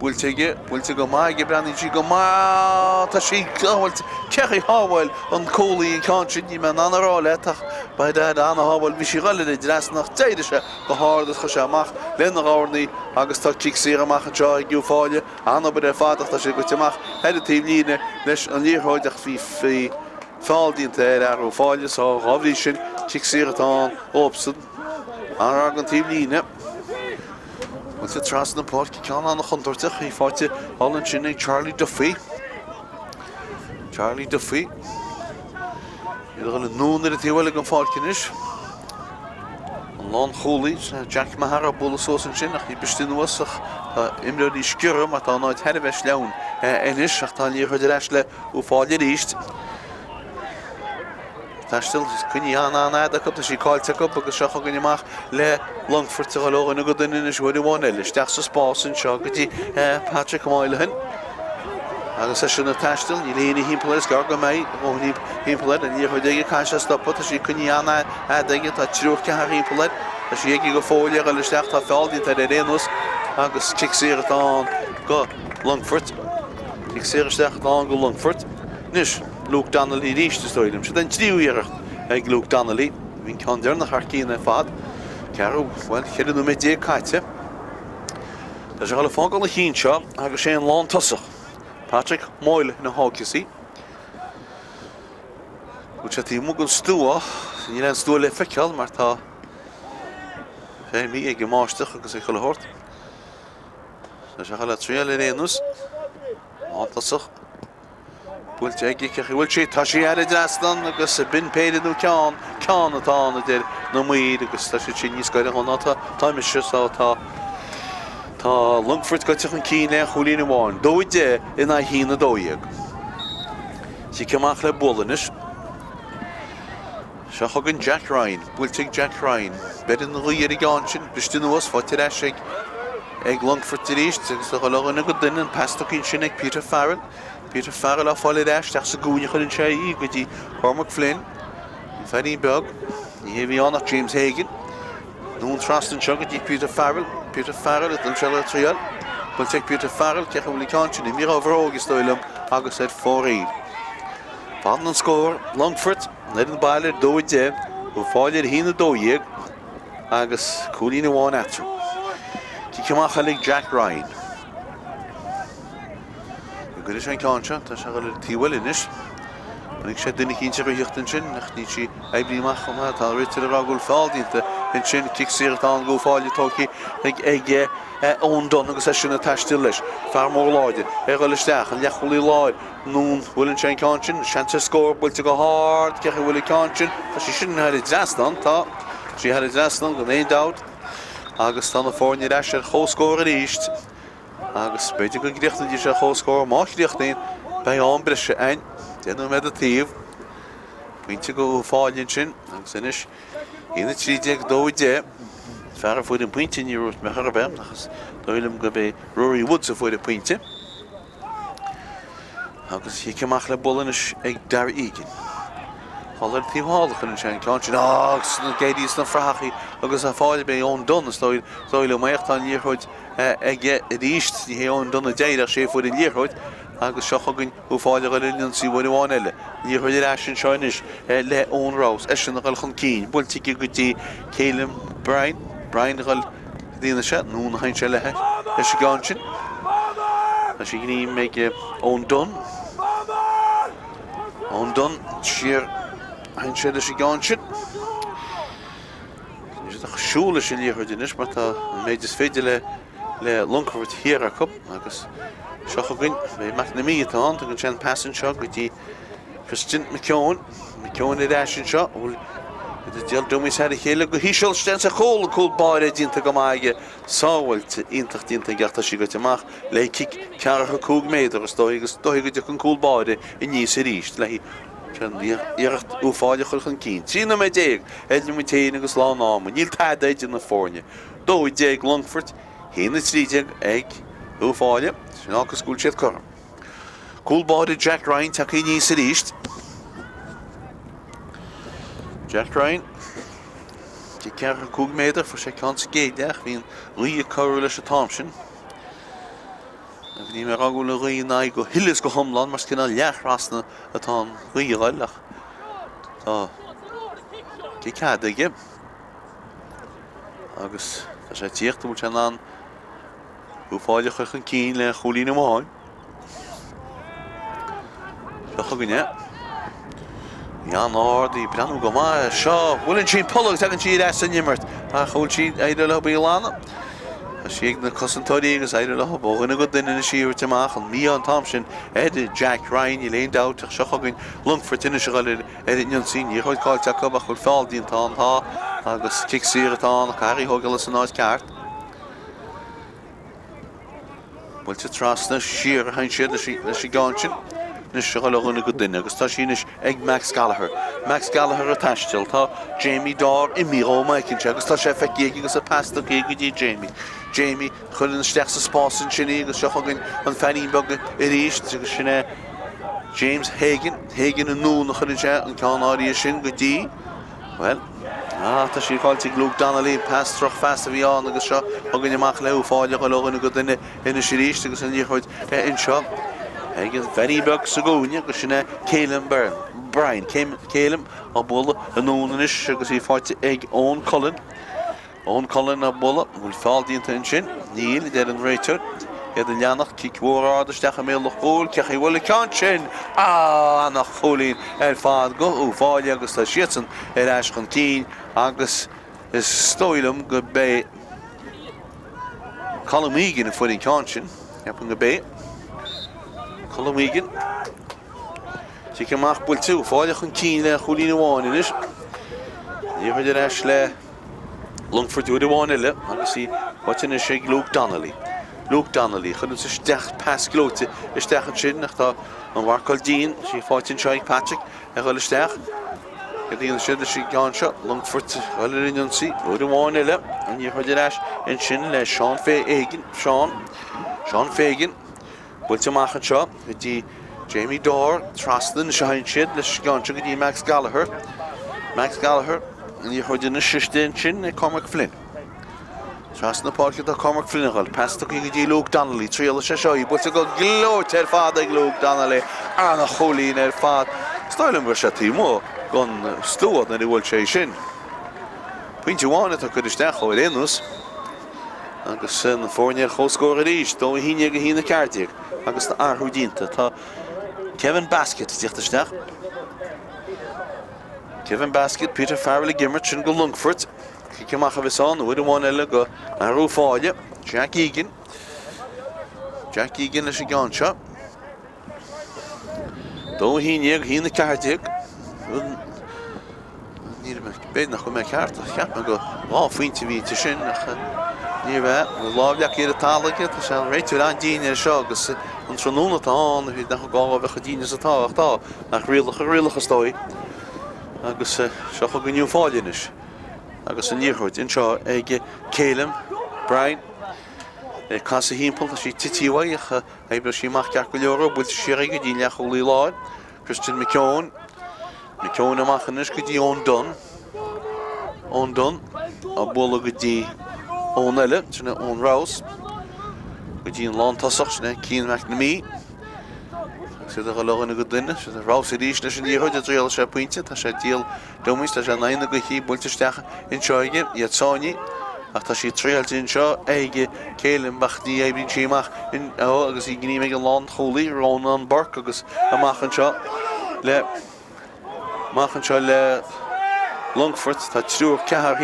Bhfuilte go maige breann sí go má tá sí bhfuil cechaí hábhail an cólaí an cáin ní man anrá leach ba de anna hábhail bhí sí gaile dres nach téide se go hádas chu sé amach lena gánaí agus tá Ciaráin amach an seo ag Fáile anna bud fáach tá sé go teach heidir tíomh líne leis an líorthóideach hí fáildínta ar Fáile á rábhí sin Ciaráin atá ópsan an agan tíomh líne. With the trust in the Páirc ceann an chuntarteach hí fáte allan sin ag Charlie Duffy. Iad le nún ar a tíhfuil an fáilcinis. An lán cholaí Jack Maher a bula sósan sin ach hí bistinúasach imreí sciúram a tá náid heirbheis leann inis ach tá líor chuidir eis le ó Fáile ríist. Tá still cuine anna a cup sí cáilte go agus seo gan amach le Longfort a legan go duine is bhfuil bháin eile teach sa spásan seo go dtí Patrick Moynihan. Agus sin na taistil ní léana hímpla gar go méid ó hímpla a ní chuid ige caiise stoppa tá sí cuine anna aige tá tríoch ce hímpla a sí ag go fóile go leisteach tá fáildín ar réanús agus Ciaráin atá go Longfort. Ciaráin isteach atá go Longfort. Nis Luke Donnelly ríiste stoilm, se den tríúíirecht ag Luke Donnelly, hín ceann dear nach charcíín fad, Craobh, well, cheann mé dé caite. Tá sé gáil fágáil na chin seo agus sé an lán tosach. Páirc Moile na hácasí. Bút sé tí múgal stúa, ní len stúa le feiceáil mar tá fé mí ag máisteach agus é chuile hort. Tá sé gáil trí le réanús. Lán tosach. Búilte ag ceach bhfuil sé tá sé ar drastan agus bin Peile nó ceán atá na déir nó muid agus tá sé sin níos gaiile chun tá mis tá Longfort goiteach an cín le cholín amháin. Dóide in a hína dóíag. Sí ceamach le bolanis. Se chugann Jack Ryan, búilteigh Jack Ryan. Berin na ruí ar i gáin sin, bistú nuas fáitir eis ag Longfort a ríist, agus a chuilegan a go duine an pastachín sin ag Peter Farrell. Peter Farrell a fáil eis, teach sa gúine chuil an sé í, go dtí Cormac Flynn. Fhailí beag, ní héhí annach James Hagan. Nún trastan seo go dtí Peter Farrell. Peter Farrell at an seile trial. Búilteigh Peter Farrell, ceach bhfuil cáin sin, mí ábhrógus dóilem agus ed fóraí. Fádan an scór, Longfort, nid an bailir dóide, ó fáilir hína dóíag, agus cúlín amháin etrú. Cí ceamach chalig Jack Ryan. Go is an cáin se, tá se gáil tíhfuil inis. Nig sé duine cín se go hiochtan sin, nach ní si ebliach chumá, tá ritir a ragúil fáildínta, in sin cic síirtá an go fáile tóci ag ón don agus é sinna taistil leis. Fear mór láide, gáil isteach an lechúlí láid, nún bhfuil an sé cáin sin, seanta scór, bhfuilte go háard, ceach bhfuil cáin sin, tá sí sin had i drastan, tá sí had i drastan go éon dáid, agus tá na fórne eis ar chóscóir a ríist, agus beidir go gríochtna dí sé chóscóir, má gríochtaín, bei an brise ein, déanú med a tíomh, puinte go fáilinn sin, agus inis, ina trídeag dóide, fear fuid an puinte ní rút me charbem, agus dóilem go bé Rory Woods a fuid a puinte. Agus hí ceamach le bolanis ag dar ígin. Hallar tíomhálach an sin, cáin sin, agus na géidís na frachaí, agus a fáil bé ón donas dóile méochtán líorthóid ag ríist, ní hé ón donna déidir sé fuid an líorthóid, agus seochagann ó fáile go linn sí bhfuil bháin eile. Ní chuidir eisian seoinis le ónrás, eisian na ghilchan cín, búilteigh go dtí Célim Brian ghil dtíana se, nún hain se lethe leis gáin sin. Tá sé gníim ag ón don. Ón don, siar hain se leis gáin sin. Ní sé siúla sin líorthóid inis, mar tá méid is féidir le Longfort hir a cup, agus seochagann bé meach na míad an, gan sin passan seo go dtí Christian McKeown ar eisian seo, bhfuil déal dumís ar a chéile go híseil stean sa chóla cúl báire dínta go maige sáhailte ionintach dínta gheachta sí go teach le cic cearcha cúg méad agus dóigh go dtí chun cúl báire i níos a ríist le hí íirecht ú fáile chuilchan cín. Tína mé déag, éidir mu téine agus lá náma, níl taideid in na fórne. Dóid déag Longfort, hína trídeag ag ú fáile, sin agus gúil siad chum. Cúl báire Jack Ryan take í níos a ríist. Jack Ryan, tí cearcha cúg méadar fu sé cánt géideach, hín rí a choú leis a Thompson. Ní mé ragú le rí ná go hilas go thomlan, mar cinna leachrasna atá rí ghaileach. Tá cí cad aige. Agus tá sé tíocht bhúilt an an ú fáile chuchan cín le cholín amháin. Seochaganne. Ian ádaí breanú go má seo, bhfuilinn sin polag tegann siad as an nimmert, a chúil siad éidir le bí lána. A siag na cosantóirí agus éidir le bóganna go duine na siúir teach an mí an Thompson, éidir Jack Ryan i léon dáteach seochagann Longfort ina se gáil éidir nion sin, í chuid cáilte cub a chuil fáildíonnta an tá, agus cic síratá a cairí thugail san áid ceart. Bhfuilte trasna siar a hain siad leis i gáin sin. Nis se gáilghanna go duine, agus tá sínis ag Max Gallagher. Max Gallagher a taistil, tá Jamie Dar i míró maicinse, agus tá sé feicéig agus a pasta cé go dtí Jamie. Jamie chuil an steach sa spásan sinna, agus seochagann an Fhailí bag i ríist, agus sinna James Hagan an nún a chuil an ceann áirí sin go dtí. Well, tá sí fáilte glúg Donnelly pastrach fest a bhí an agus seo, hagann amach le fáile gáilghanna go duine ina sí ríist, agus an díchuid in seo. Agus Fhailí bag sa gúine agus sinna Célim Brian, Célim a bula an nónanis agus í fáilte ag ón Colin. On Colin a bulla, will fall the intention, Neil, dead and Rachel. Yet the Yanach kick war out the Stachamil of Gold, Kahi will conscience. Nach Colin, Fad go, Fall August Shitson, Ash Contin, August is Stoilum, good bay. Colin Megan for the conscience, up in the bay. Colin Megan. She can mark bull too, Fall Contin, Colin one in this. You heard it, Ashley. Longfort doet de wanelen. En zie wat je shake Luke Donnelly. Luke Donnelly. Gaan ze sterk pas kloten. Is sterk het zin. Dat een Warkaldien. Ze valt in Shake Patrick. En gaan sterk. Het is een shit gaan shot. Longfort. Gaan er in ons zie. Doet de wanelen. En je hoort het as in zin. Les Sean Fagan. Sean Fagan. Wilt je maken shot. Met die Jamie Dorr. Trusten. Shine shit. Les gaan shot. Die Max Gallagher. En je hoort in een systeem en Cormac Flynn. Zoals de park dat Cormac Flynn gaat. Pas toch in die Luke Donnelly. Trail is zo. Je moet ook gloot her vader Luke Donnelly. En een goeie her vader. Stoilen we zat hier maar. Gon stoot naar de World Chain. Puntje one dat kunnen staan gewoon in ons. Agus een voornier goal scoren is. Dan hier de kaart hier. Agus de aanhoudient. Dat Kevin Basket zegt de ster. Kevin Basket, Peter Farrelly, Gimmert, and Longfort. Kikamacha Visson, with the one Elega, and Rufalia, Jack Egan. Jack Egan is a gun shot. Though he in the cardiac. Need a bed nach my cart. I go, oh, Feen TV to Shin. Near that, we love Jack here at Talaget, the shall rate to Andine Shogus, and Tronunatan, who don't go over the genius at all. Nach real story. Agus seach go nniu fáilenis. Agus an níorthóid in seo ag Céilem, Brian, Casa Hímpel, sí titíhaich, ébir sí mach ceach go leora, búil sí ag go dtí leach ó lí láid, Christian McKeown amachchanis go dtí ón don, a bula go dtí ón eile, sinna ón Rouse, go dtí an lán tasach sinna Cian McNamee. Ze de gelogen goed dinnen, ze de Rouse is dus in die hoed het reële schappuntje, dat ze deel domis, dat ze aan einde goed boeltje steken in Choi, je het zo niet, dat ze trails in Choi, eigen Céilem mag die even die mag in, als ik niet meer land goelie, Ronan Bark, als maken le Longfort, dat stuur keihard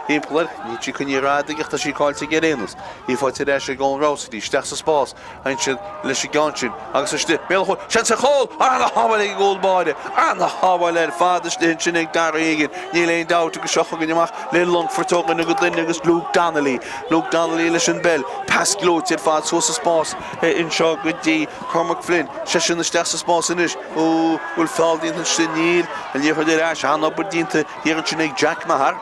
himpelen, niet je kun je raden, dat je kan te gereden. Je voelt het als je gewoon Rouse, die sterkste spaas, en je les je gantje, als je de heel goed, zet ze goal, aan de habbel goal baden, aan de habbel het vader stintje ik daar regen, niet alleen daar te geschokken je mag, le Longfort ook en goed ding is Luke Donnelly les een bel, pas gloot het vader zoals spaas, in shock met die Cormac Flynn, zes in de sterkste spaas in is, wil valt in het seniel, en je hoort het als aan op het dient hier. Jack Mahar,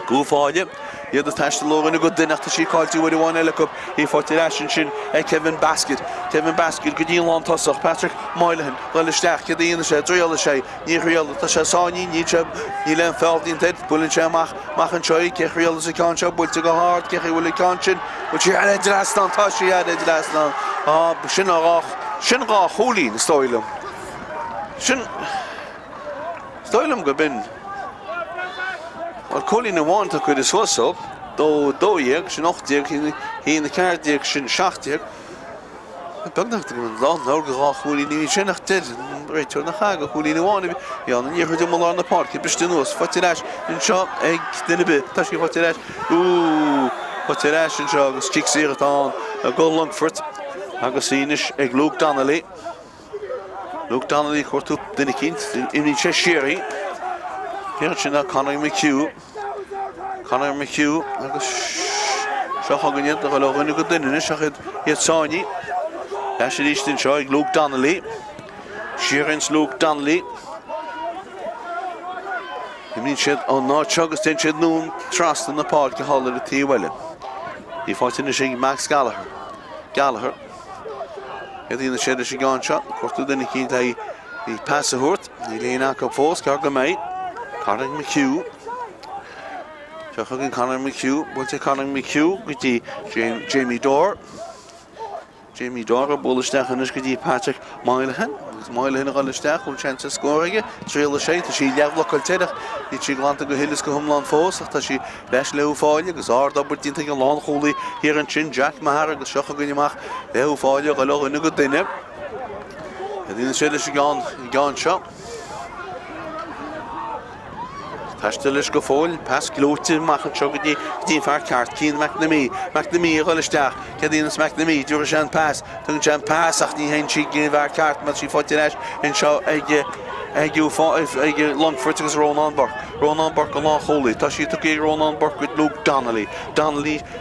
go for you. You the tash the low and a good dinner to she called you with the one helicopter. He fought the Ashen Shin, Kevin Basket, good deal on Tossach, Patrick Moylan, well, the stack, the in the shed, real the shay, near real, the Tasasani, Nietzsche, Nilan felt in dead, Bullen Chamach, Machan Choi, Kehriel as a concha, Bull to go hard, Kehi will a conchin, which he had a last on Tash, he had a last on. Shinrach, holy, the Stoilum. Stoilum go bin. Well, Colin and one took with his horse up, though yek, she knocked yek, he in the car yek, she shacht yek. I bug nach dem Land, no gerach, who he she nach dead, right, you're nach hag, who he one, yeah, and you heard him on the park, he pushed the nose, what's it ash, in shop, egg, then a bit, touch you, what's it ash, what's it ash, and shop, kicks here at on, a goal Longfort, Agosinish, egg Luke Donnelly, caught up, then he can't, in the Cheshire. Here it's Conor McHugh, agus seachgan yet the galogin go din is sachid yet Sani. That's it in show Luke Donnelly. Sheeran's Luke Donnelly. You mean shed on no chuggers ten shed noon trust in the park to hold the tea well. He fought in the shing Max Gallagher. At the shed she gone shot, course to then he can't he pass the hurt, he lay knock up force, Cargamate. Conor McHugh. Conor McHugh. What's it Conor McHugh? With the Jamie Dorr. A bullish deck and this could be Patrick Moylan. Máile hinna gáilisteach úl chance scóige, tríal sé tá sí leabhlachil teirech, í sí glanta go hilas go thumláán fós ach tá sí leis le Fáile agus ardabbar dínta go lán cholaí hir an sin Jack Mahar agus seocha go ineach le Fáile go lech inna go duine. A dtína sé leis i gán seo. Táiste leis go fáil, pas glóte machchan seo go dtí fear ceart cín McNamee a gáilisteach, ce dtínas McNamee dúra sé an pas, tugann sé an pas ach ní hain sí gin fear ceart mar sí fáte leis in seo ag Longfort agus Ronan Burke go lá cholaí, tá sí tuí Ronan Burke with Luke Donnelly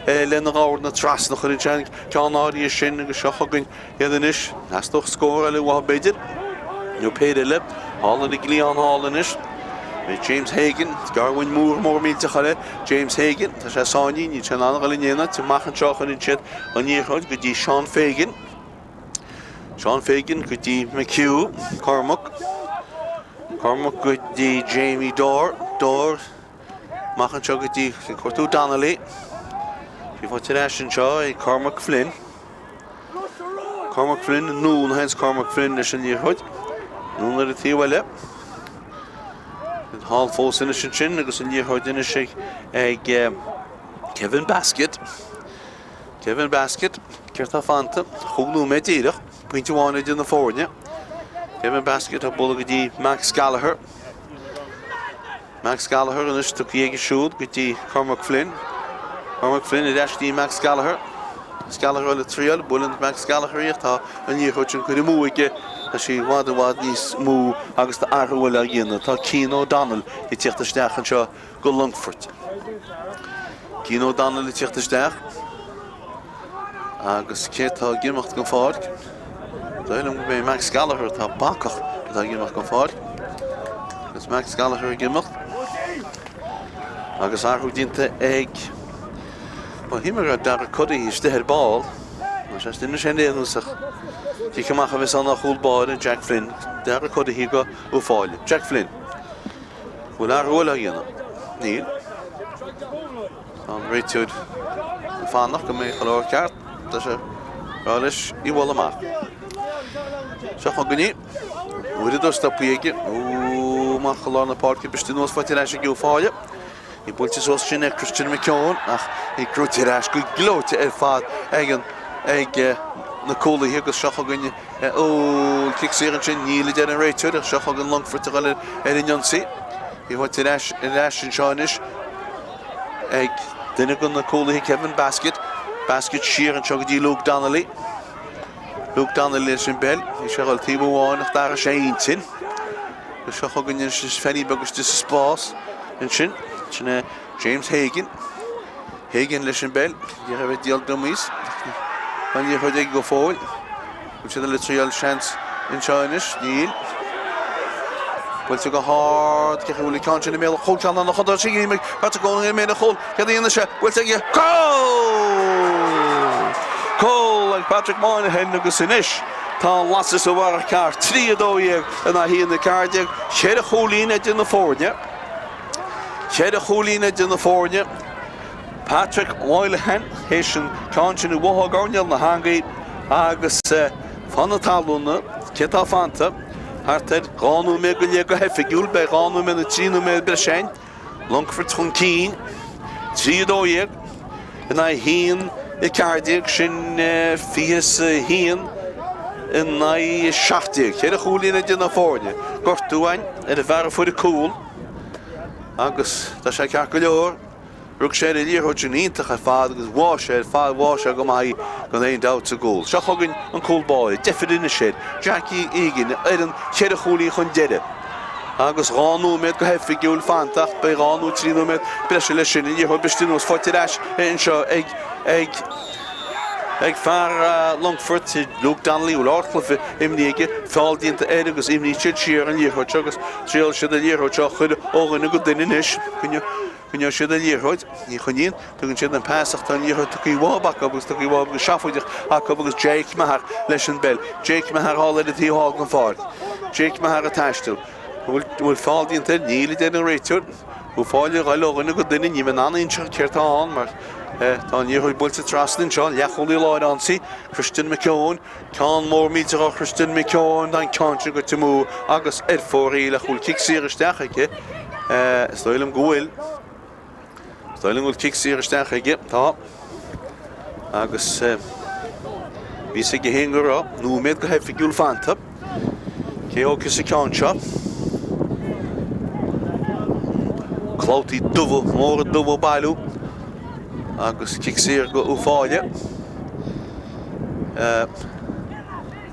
lena gáir na tras nach chuir tean ceán áí sin agus seocha gon iadis, nastóch scóir le bhá beidir, nó Peile, hálan i Gleán hálan is, James Hagan, Garwin mór mílte chaile, James Hagan, tá sé sáinní ní tean anna galinnéna, tú machchan seocha in siad an níorchaid go dtí Sean Fagan go dtí McHugh, Cormac go dtí Jamie Dore, machchan seo go dtí Cuirtú Donnelly, sí fáte leis an seo i Cormac Flynn, nún hens Cormac Flynn leis an níorchaid, nún ar a tíhile. Hall fós in sin agus an níorchaid in sé ag Kevin Basket, ceart a fanta, chuglú mé díireach, pointe bhána in na fórne. Kevin Basket a bula go dtí Max Gallagher in is tuí ag siúd go dtí Cormac Flynn i d dtí Max Gallagher le tríal, bulan Max Gallagher íocht tá an níorchaid sin chuir múige a sí bhád níos mú agus tá arthúil a dhéanana, tá Cian O'Donnell i tíochtasteach an seo go Longfort. Cian O'Donnell i tíochtasteach agus cé tá gimmacht go Páirc. D'fheilim go mé Max Gallagher tá bacach tá gimmacht go Páirc. Agus Max Gallagher gimmacht. Agus arthú dínta ag himar a dar codaí stihir ball, mar sé duine sé éanúsach. Tí cymach a bheits anna chúlbáir Jack Flynn, dar codaí go ó Fáile. Jack Flynn. Bhfuil arthúil a dhéanana. Níl. An réitiúd fánach go mé chaláir ceart, tá sé rális í bhil amach. Seach an gní, bhuiad ó stoppaíige, má chaláir na Páirc bestí nós fáte leis a gú Fáile. I bwylti sos sin Christian McKeown ach I grwti ras go glóte fad ag na cóla hi agus seach agan kick séan sin níla den an réitiúd ach seach agan Longfort a in Jonsi. I bwylti ras sin seanis ag dyn agan na cóla hi Kevin Basket siar an seach dí Luke Donnelly sin bell I seach al tíb bháin ach dar a sé sin. Seach agan in Fhailí bagus dis Spás in sin. James Hagan leis an bell, dír a bheith díal dumís. Fan dír chuid ag go fóil. Bwyd sydd le tríal sians in Ceannais, níl. Bwyd sydd go hard, cech wuli can sin I mél chol can an chodol sig I pat go in mél chol. Cad ína se, bwyd sydd Cole ag Patrick Moynihan agus inis. Tá lasas o war car, trí a dóiag yna hi in the cardiag. Sér a cholín ed in the fórne. Patrick Moynihan héisian cáin I bhtha gáneal na hangaí agus fanna talúna cetá fanta hartar gáú mé go lé go hefigiúil be gáú mé na tríú mé bre sein Longfort chun cín trídóíag ina híon I cardiaag sin fios híon ina seachtaíag chéad a chúlína duna fórne gortúhain a bhar fuair a cúil agus tá sé ceart go leor rug sé I líorthóid sin ítach a fád agus bháise go maith go éon dát a gúil. Seach thugann an cúlbáid, defidine séad, Jackie Egan, an chéad a chúlaí chun deire. Agus ránú méid go hefigiúil fantacht, be ránú tríú méid breise lei sin, líorthóid bestínús fáte leis in seo ag fear Longfort Luke Donnelly úl áirclafa imníige fáil dínta agus imní siad an líorthóid agus tríal siad a líorthóid seo chud óganna go duine inis. Cynne siad a líorthóid, ní chunín, tugann siad an pásach tá líorthóid tuí bhábach agus tuí bháb go seafuideach agus Jake Mahar leis an bell. Jake Mahar hála a tíág an fád. Jake Mahar a taistil. Bhfuil fáil dínta níla den an réitiúd. Bhfuil fáile gáil óganna go duine ní man anna inseach ceirtáán mar Tá níor builte trasnin seo leacholaí láid ansaí Christian McKeown Can mór míteach Christian McKeown dan canse go timú agus fórí le chuil kick síiristeach aige stoilm gúil kick síiristeach aige tá agus bhí sé go héangará nó méid go hefa giúil fanta cé ógus sa canse Cláutaí duhu mór duhu bailú agus kick sír go Fáile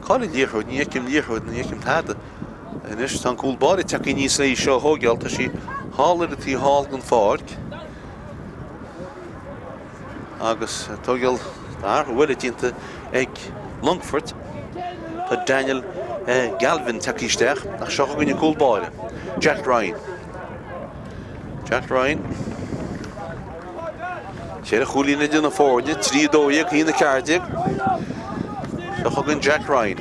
Cáil díorthóid níocim táda Inis tá cúlbáid teach níos lí seo thógeal tá sí hálar atí hall gan Páirc agus tógeal dar bhuiile dínta ag Longfort tá Daniel Galvin teachísteach ach seo gonne cúlbáide Jack Ryan sé a chúlína duna fórne trí dóíag hína cardiag seo chugann Jack Ryan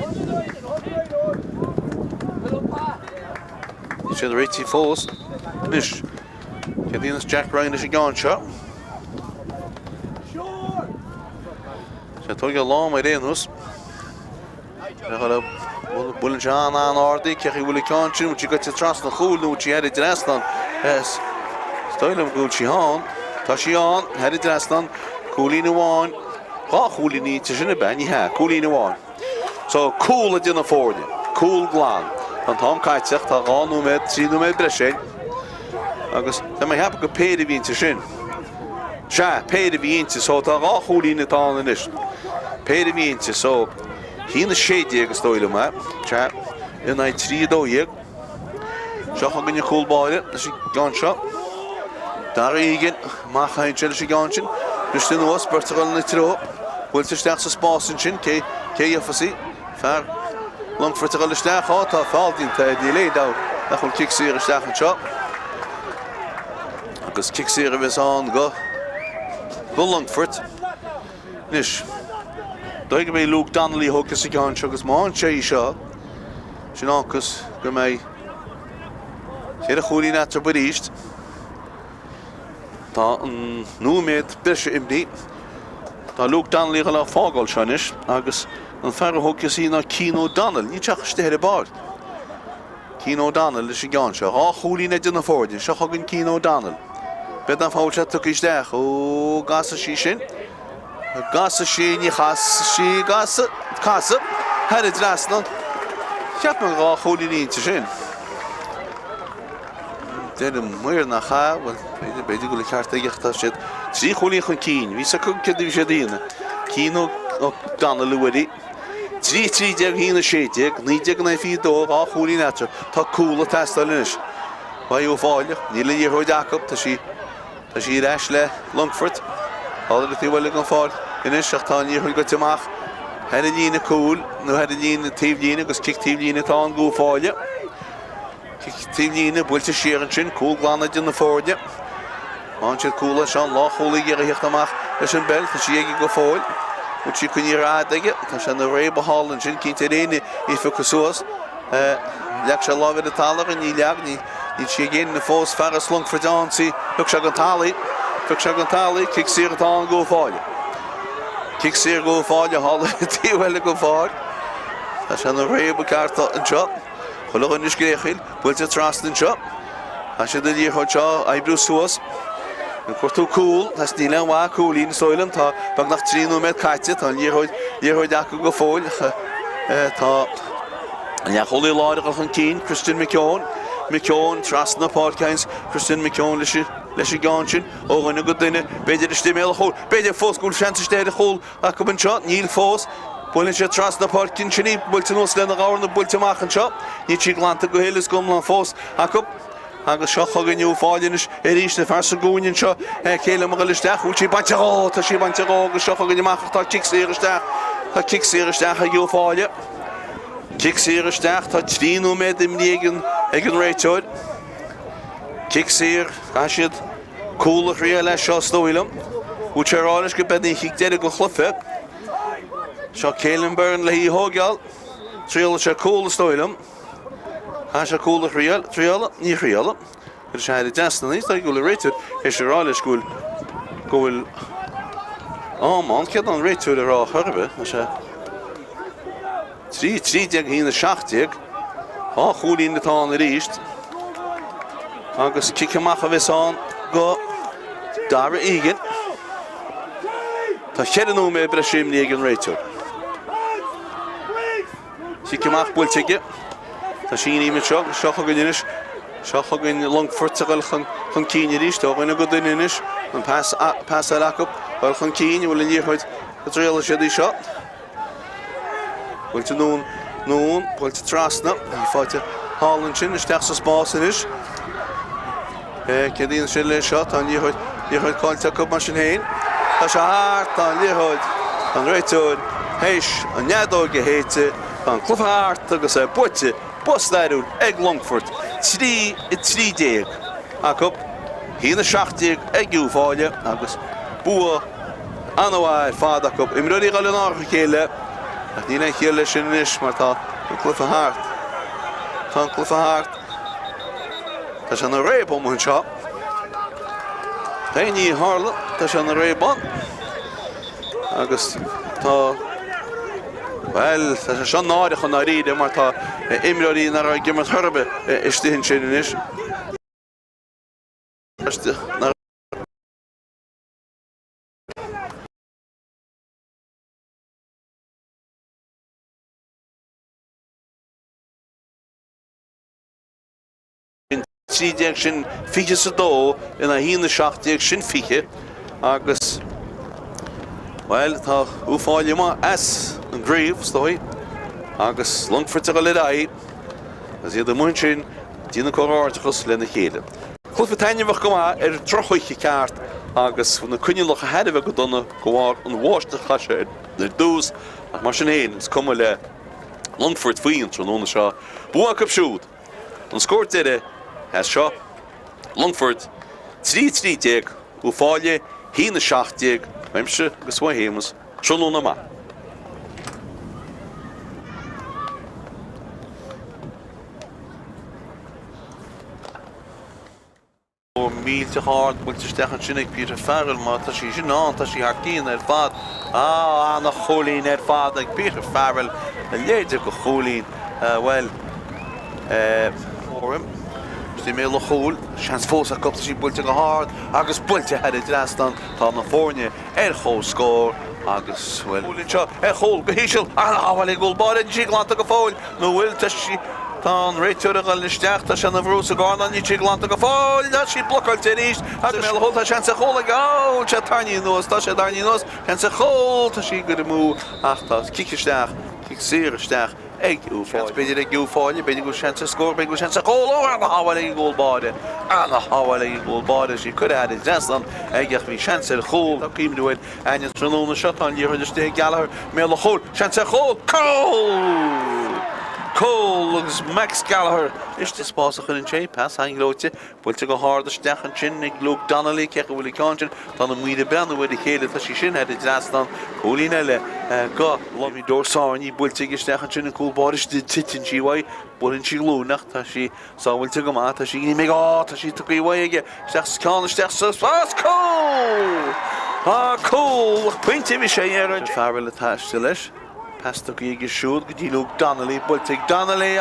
sé a réití fós Nis sé dtíananas Jack Ryan is a gáin seo sé tógeal lám ar réanús Bulan se an ádaí ceach bhfuil cáintú tí go tras na chúlú tí ar Dreslan stoilm gúil sí hán Tá sí an head Dreslan cúlín amháin gá chúlíní te sinna ben í he cúlín amháin so cúl a duna fórne cúl glán an tám caiiteach tá gáú méid tríú méid bresin agus tá mai hepa go péidir bhínta sin se péidir bhínta so tá gá chúlína tá inis péidir bhínta so hína séide agus stoilm se ina trí dóíag seo chuganne cúlbáide na sí gan seo Dar igen, mach ein chelle sig ganchin. Dus den was Portugal na tro. Wil se sterk sa spasen chin ke fasi. Far Long Portugal sterk hat ta faalt in te die leid da. Da kon kick serie sterk en chop. Agus kick serie wes aan go. Go Longfort. Nis. Doige be Luke Donnelly hokus sig ganchin agus man che sha. Sinakus go mei. Sé a choí na trobudíist. Tá an núméid bise imní Tá Luke Donnelly le fágáil seanis agus an fear thugus í na Cín Donnell ní teachiste ar bar. Cín Donnell is gan seo á choúlína duna fórdin seo chugann Cín Donnell. Bed an fáilte tuisteach ó gasa sí sin. Gasa sí ní sí gasa casa head Dreslan. Ceap an gá choúlíní sin. Dyn mwyn na cha, wel, beidir go le carta gechta shed. Trí choúlín chun cín, ví sa cwg ceddi sé dína. Cín ó Donnell wedi. Trí deag hína séideag, ní deag na fi dó á choúlín eto. Tá cúl a testal inis. Vai ó Fáile, ní le díorthóid Jacob, tá sí reis le Longfort. Hálar a tíhfuil an fáil inis ach tá níorthóid go teach. Head a lína cúl, nó head a lína tíomhlína, agus cic tíomhlína tá an gú Fáile. Tílína builte séan sin cúl glána duna fórde. An siad cúla seán lácholaí ar a hiocht amach leis an bell, tá sí ag go fáil. Bút sí chun rád aige, tá sé na réib a hálan sin cinnte réine í ficusúas. Leag sé lábhad a talar a ní leag, ní sí géan na fós fearras Longfort ansaí, thug sé an tálaí, cic sír atá an go fáile. Cic sír go fáile hála tíhheile go fáil. Tá sé na réib a carta an seo. Chologan is gréchil, builte trasnin seo. A sé dydi chod seo Uíbh suas. Yn cwrtw cŵl, tas ni le'n wa cŵl i'n soilym, ta bag nach 3 med kaitse, ta lierhoid ac go fôl. Ta lierhoid i lair ag yn cyn, Christian McKeown, trasna Páirc, Christian McKeown leis i gansyn. O gynnu god dyna, beidir y stym el chôl, beidir ffos gŵl siant y stedd y chôl, ac yn sio, Níl ffos. Bwylyn sé tras na Páirc sinní, bwyltyn os len ag awr na bwyltyn mach yn sio. Ní tí glanta go hélis gom lan ffos. Agus seo chugan nniu fáilenis ís na farsa gúin seo céile mar listeach, úl sí bainte rá, tá sí bainte rá, agus seo chugan amach tá kick síiristeach. Tá kick síiristeach a giú fáile. Kick síiristeach tá 3 med im lígan ag an réiteoid. Kick sír, a siad cúlach rí leis seo stóilm. Út sé rális go bedna chic deire go chlufe. Seo céilen burn le hí hógeal. Tríola sé cúla stóilm. Has a cúla triala, ní triala. Yr siarad i desna ni, da gwyl y reitur, es yr ail ysgwyl gwyl Man cead an réitúir ará thurbe se trí deag hína 16 chúlín natá na ríist agus cicamach a bheitán go dara igen Tá cheanú mé bre simní ag an réitúir cicamach builteige Tá sin íime seo seocha go inis seocha go Longfort a chun cíine ríist ó gine go duinis an pas a lacab Wel chun cíine bhfuil in díorthaid go tréala siad í seo Bhfuilte nún bhfuilte trasna í fáilte hálann sin isteach sa spás inis Cedíonn sin le seo tá díorthaid cáilte go mar sin héin Tá sé háart tá díorthaid an réitúir héis an neadóg a héite an clufháart agus é buite bosleirún ag Longfort trí déag Jacob hína 16 ag giúfáile agus bua anhaid fád Jacob imruí gal an ácha chéile ach ní chéile sin inis mar tá an clufháart Tá an clufháart Tá sé an réib om an seo Taí hála tá sé an réibán agus tá Well, tá sé sean náideach an áíide mar tá imreí nar a gimmar thurbe istíhinn sin inis. Trídeag sin fiche sa dó ina hína 16 sin fiche agus Well, tá úfáile má an gríomh stoi agus Longfort a go le aí as iad muin sin dína choráirteachas lena chéile. Chulfa tainimh go má trochuiche ceart agus na cuinealach a headh go donna gohar an bháiste chaise dús ach mar sin héin is cum le Longfort faoin tróna seo bua siúd an scóir deire has seo Longfort trí déag úfáile hína 16 Memse agus bhahémas tróna má. Mílte hard bhfuilte stechan sinnig Peter Farrell má tá sí sin ná tá sí hartíín fad anna cholín fad ag Peter Farrell a léidir go cholín well fórim tí mé le choúil seans fós a copta sí builte go hard agus builte head drastan tá na fórne chó scór agus bhfuil seo chól go híisiil bhfuil ggóilbáid sí glánta go fáil nó bhfuil tá sí Tá réitúir a gáil isteach tá sena bhrús a gána ní tí glánta go fáil na sí blocail éis agus mé holta sean sa chola gá se taí nuas tá sé daí nuas sean sa chól tá sí go mú achtas ciisteach siiristeach ag úfáil beidir ag gúfáile beidir go sean sa scór beidir go sean sa chól na hábhail ag ggóilbáide anna hábhail ag ggóilbáide sí chu ad destan agach bhí sean sa chól a cíimúid aine tróna seán díoir ste galhar mé le chól sean sa chól Cole agus Max Gallagher Iste spásach in sé pass anglóte builte go hard stechan sin ag Luke Donnelly ceach bhfuil cáin tá na muide ben bhfuil chéile tá sí sin heidir drastan cholín eile go lomí dósáin í builte go stechan sin na cúlbáris de titin síhaid bulinn sí lúnach tá sí sáhfuilte go má tá sí mé tá sí tu gohhaige steach cána steach sa spás Cole Cole pointe bhí sé ar Farrell atáiste leis Pasta go ige siúd go dtí Luke Donnelly builte Donnelly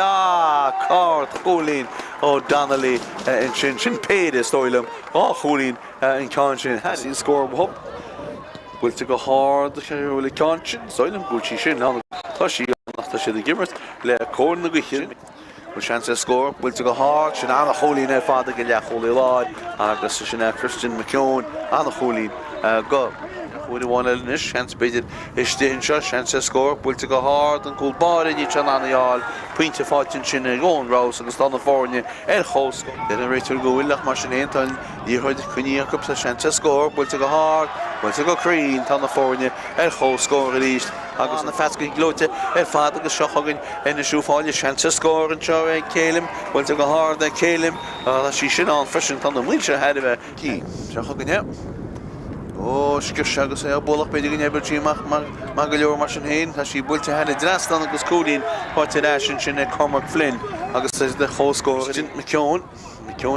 cárt cholín ó Donnelly in sin péide stoilm cholín in cáin sin hasí scór hop builte go hard bhfuil cáin sin stoilm gúiltí sin tá sí nachta siad a gimmert le cór na ghuicheil bhfuil sean sa scór builte go hard sin anna cholín ar fada go le cholí láid agus sin Christian McKeown anna cholín go Bhfuil bháin inis seans beidir istíonn seo sean sa scór builte go hard an cúlbáide ní an annaáil puinte fáitin sin ag ónrás agus tá na fórne chós de an réitúir go bhfuilach mar sin éontáin díorthaid chuníoch sa sean sa scór builte go hard builte go crín tá na fórne chós scór a ríist agus na fesca glóte fad agus seochagann ina siúfáile sean sa scór an seo ag célim builte go hard ag célim sí sin an frisin tá na mhuiilse headh cí seochagann Sciir segus é bolach beidir gin ebertíach má go leor mar sin héin tá sí builte headh drastan agus cúdín páte sin sin Cormac Flynn agus de chóscóir sin McKeown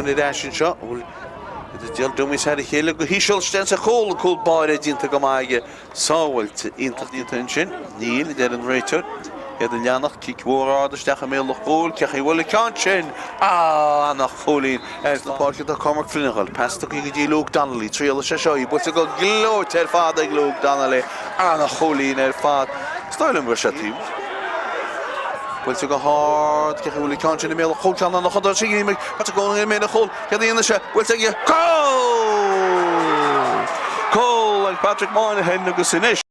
i sin seo bhfuil Dial Dumis had a hill, he shall stand a hole called Páirc into Gamaya, Sawelt into the attention, Neil, dead and Richard. Had the Janach kick war the Stachamel of Hole, Kahiwell Kanchin, Anna Holin, as the party of the Cormac Funeral, past the King Luke Donnelly, Trial Shashoy, but to go glow, tell Father Luke Donnelly, Anna Holin, her father, Stolen Rushatim. Well, to go hard, Kahiwell Kanchin in the middle of Holchan and the Hodder Siggy, what's going in the hole, get the in the shot, we'll take you, Cole! Cole and Patrick Moynihan, Nugus Finish.